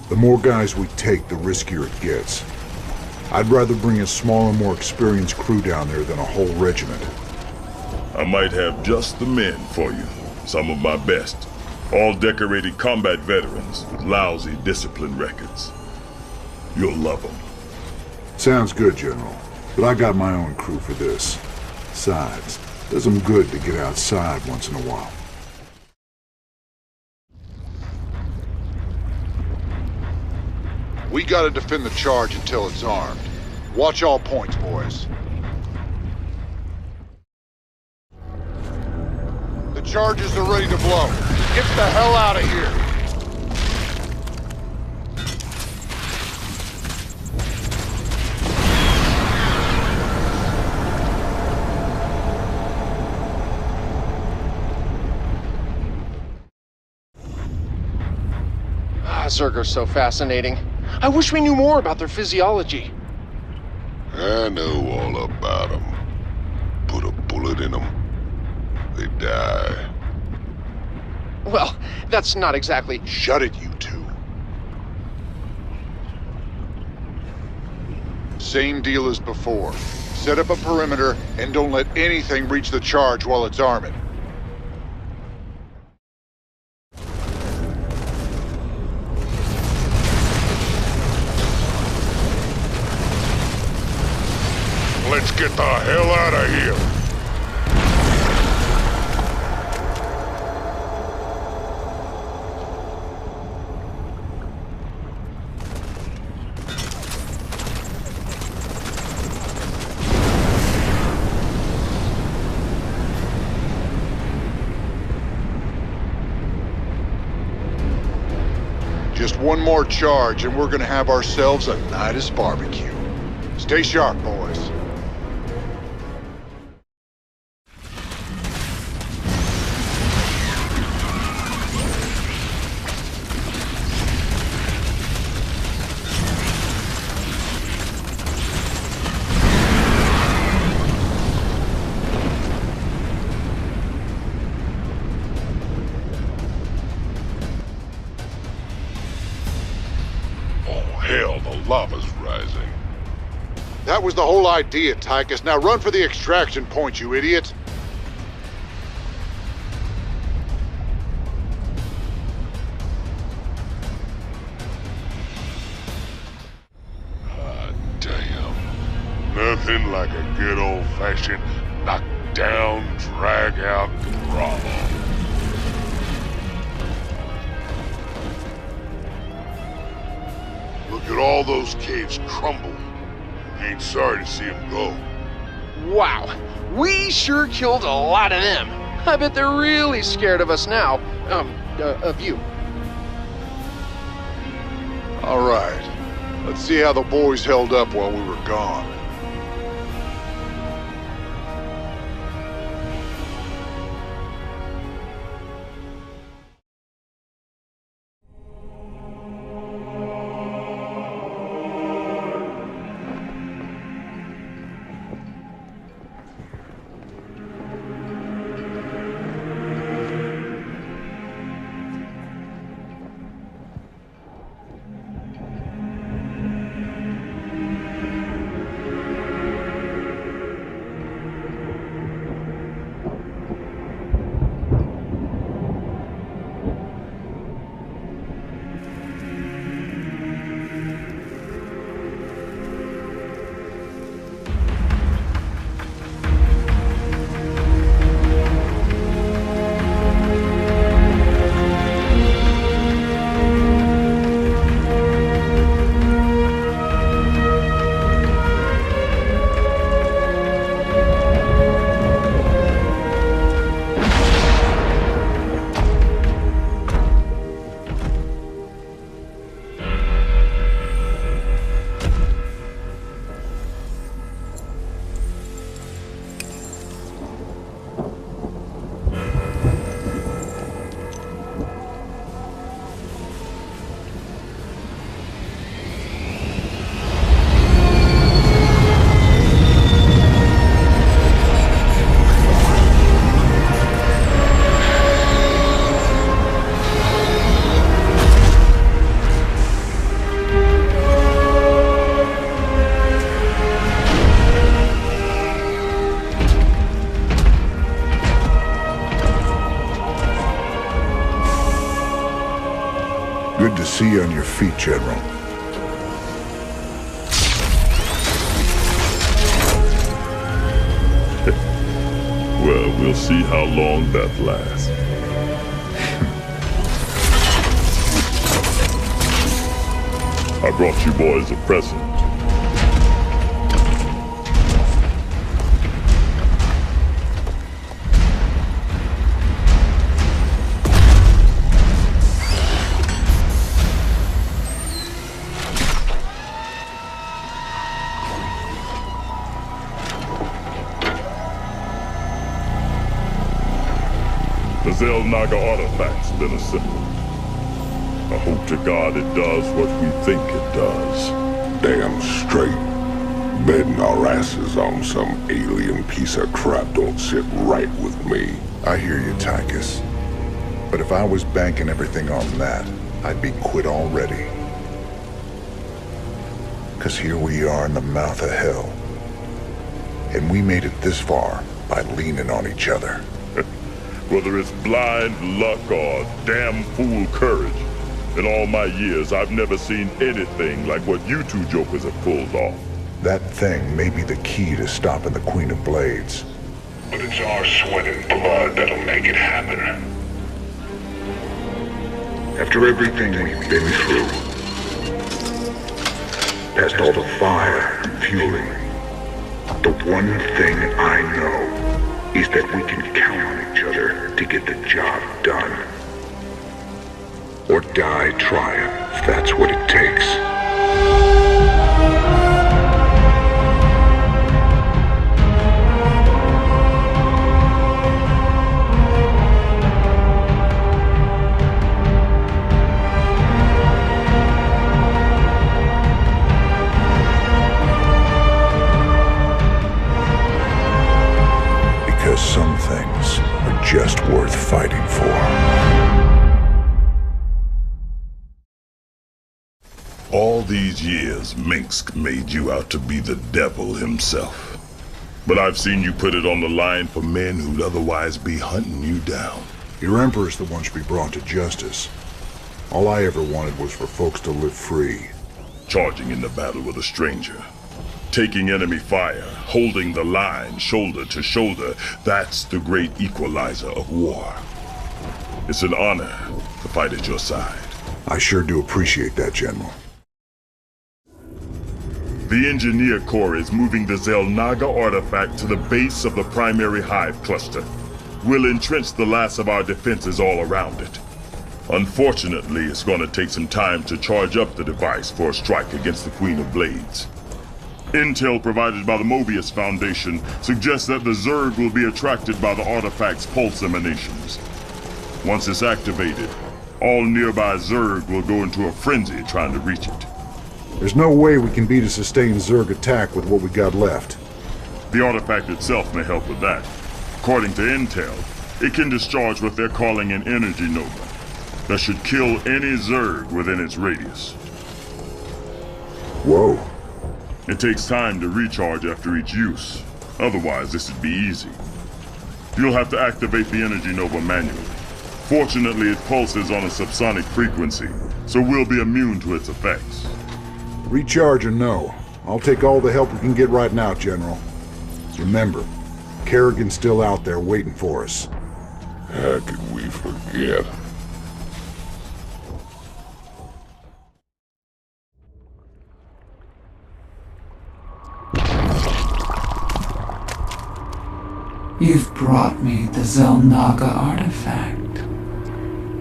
The more guys we take, the riskier it gets. I'd rather bring a smaller, more experienced crew down there than a whole regiment. I might have just the men for you. Some of my best. All decorated combat veterans with lousy discipline records. You'll love them. Sounds good, General. But I got my own crew for this. Besides, does them good to get outside once in a while. We gotta defend the charge until it's armed. Watch all points, boys. The charges are ready to blow. Get the hell out of here! Zerg are so fascinating. I wish we knew more about their physiology. I know all about them. Put a bullet in them, they die. Well, that's not exactly... Shut it, you two. Same deal as before. Set up a perimeter and don't let anything reach the charge while it's arming. Let's get the hell out of here! one more charge and we're gonna have ourselves a Nidus barbecue. Stay sharp, boys. Hell, the lava's rising. That was the whole idea, Tychus. Now run for the extraction point, you idiot. Ah, damn. Nothing like a good old-fashioned knock-down, drag-out drama. Look at all those caves crumble. Ain't sorry to see them go. Wow, we sure killed a lot of them. I bet they're really scared of us now. Of you. All right. Let's see how the boys held up while we were gone. Good to see you on your feet, General. Well, we'll see how long that lasts. I brought you boys a present. The Xel'Naga artifact's been assembled. I hope to God it does what we think it does. Damn straight. Betting our asses on some alien piece of crap don't sit right with me. I hear you, Tychus. But if I was banking everything on that, I'd be quit already. 'Cause here we are in the mouth of hell. And we made it this far by leaning on each other. Whether it's blind luck or damn fool courage, in all my years I've never seen anything like what you two jokers have pulled off. That thing may be the key to stopping the Queen of Blades. But it's our sweat and blood that'll make it happen. After everything we've been through, past all the fire and fueling, the one thing I know is that we can count on each other to get the job done. or die trying, if that's what it takes. Because some things are just worth fighting for. All these years, Minsk made you out to be the devil himself. But I've seen you put it on the line for men who'd otherwise be hunting you down. Your Emperor's the one should be brought to justice. All I ever wanted was for folks to live free. Charging into battle with a stranger. Taking enemy fire, holding the line shoulder to shoulder, that's the great equalizer of war. It's an honor to fight at your side. I sure do appreciate that, General. The Engineer Corps is moving the Xel'Naga artifact to the base of the primary hive cluster. We'll entrench the last of our defenses all around it. Unfortunately, it's going to take some time to charge up the device for a strike against the Queen of Blades. Intel provided by the Mobius Foundation suggests that the Zerg will be attracted by the artifact's pulse emanations. Once it's activated, all nearby Zerg will go into a frenzy trying to reach it. There's no way we can beat a sustained Zerg attack with what we got left. The artifact itself may help with that. According to Intel, it can discharge what they're calling an energy nova that should kill any Zerg within its radius. Whoa. It takes time to recharge after each use. Otherwise, this would be easy. You'll have to activate the energy nova manually. Fortunately, it pulses on a subsonic frequency, so we'll be immune to its effects. Recharge or no, I'll take all the help we can get right now, General. Remember, Kerrigan's still out there waiting for us. How could we forget? You've brought me the Xel'Naga artifact.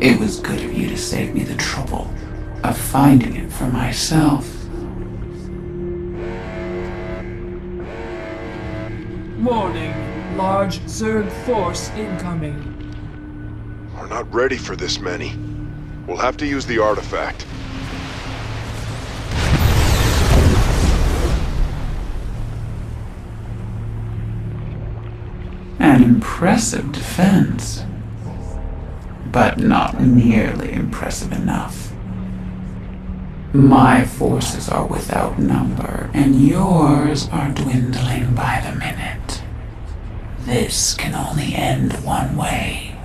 It was good of you to save me the trouble of finding it for myself. Warning. Large Zerg force incoming. We're not ready for this many. We'll have to use the artifact. An impressive defense, but not nearly impressive enough. My forces are without number, and yours are dwindling by the minute. This can only end one way.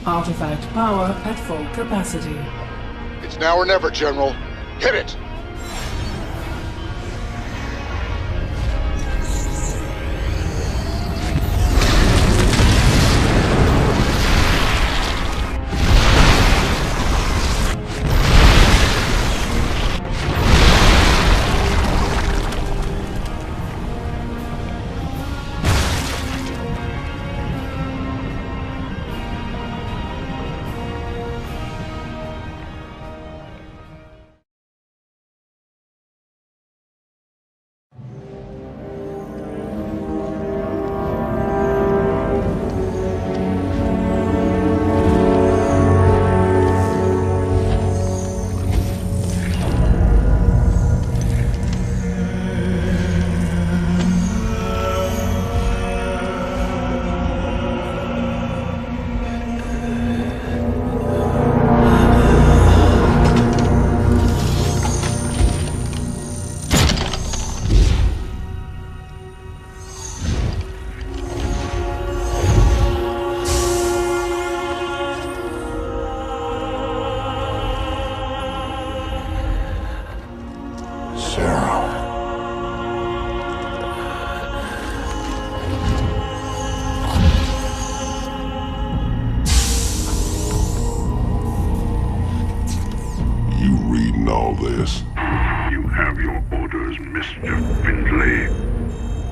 Artifact power at full capacity. It's now or never, General. Hit it! You have your orders, Mr. Findlay.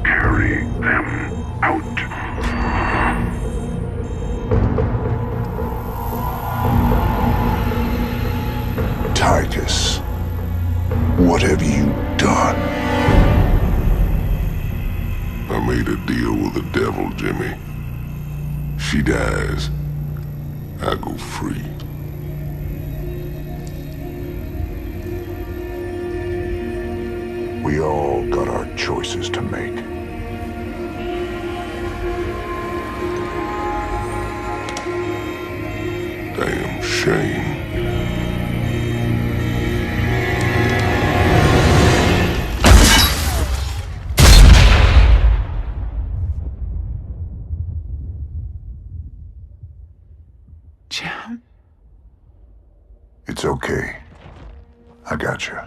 carry them out. Tychus, what have you done? I made a deal with the devil, Jimmy. She dies, I go free. We all got our choices to make. Damn shame. It's okay. I got you.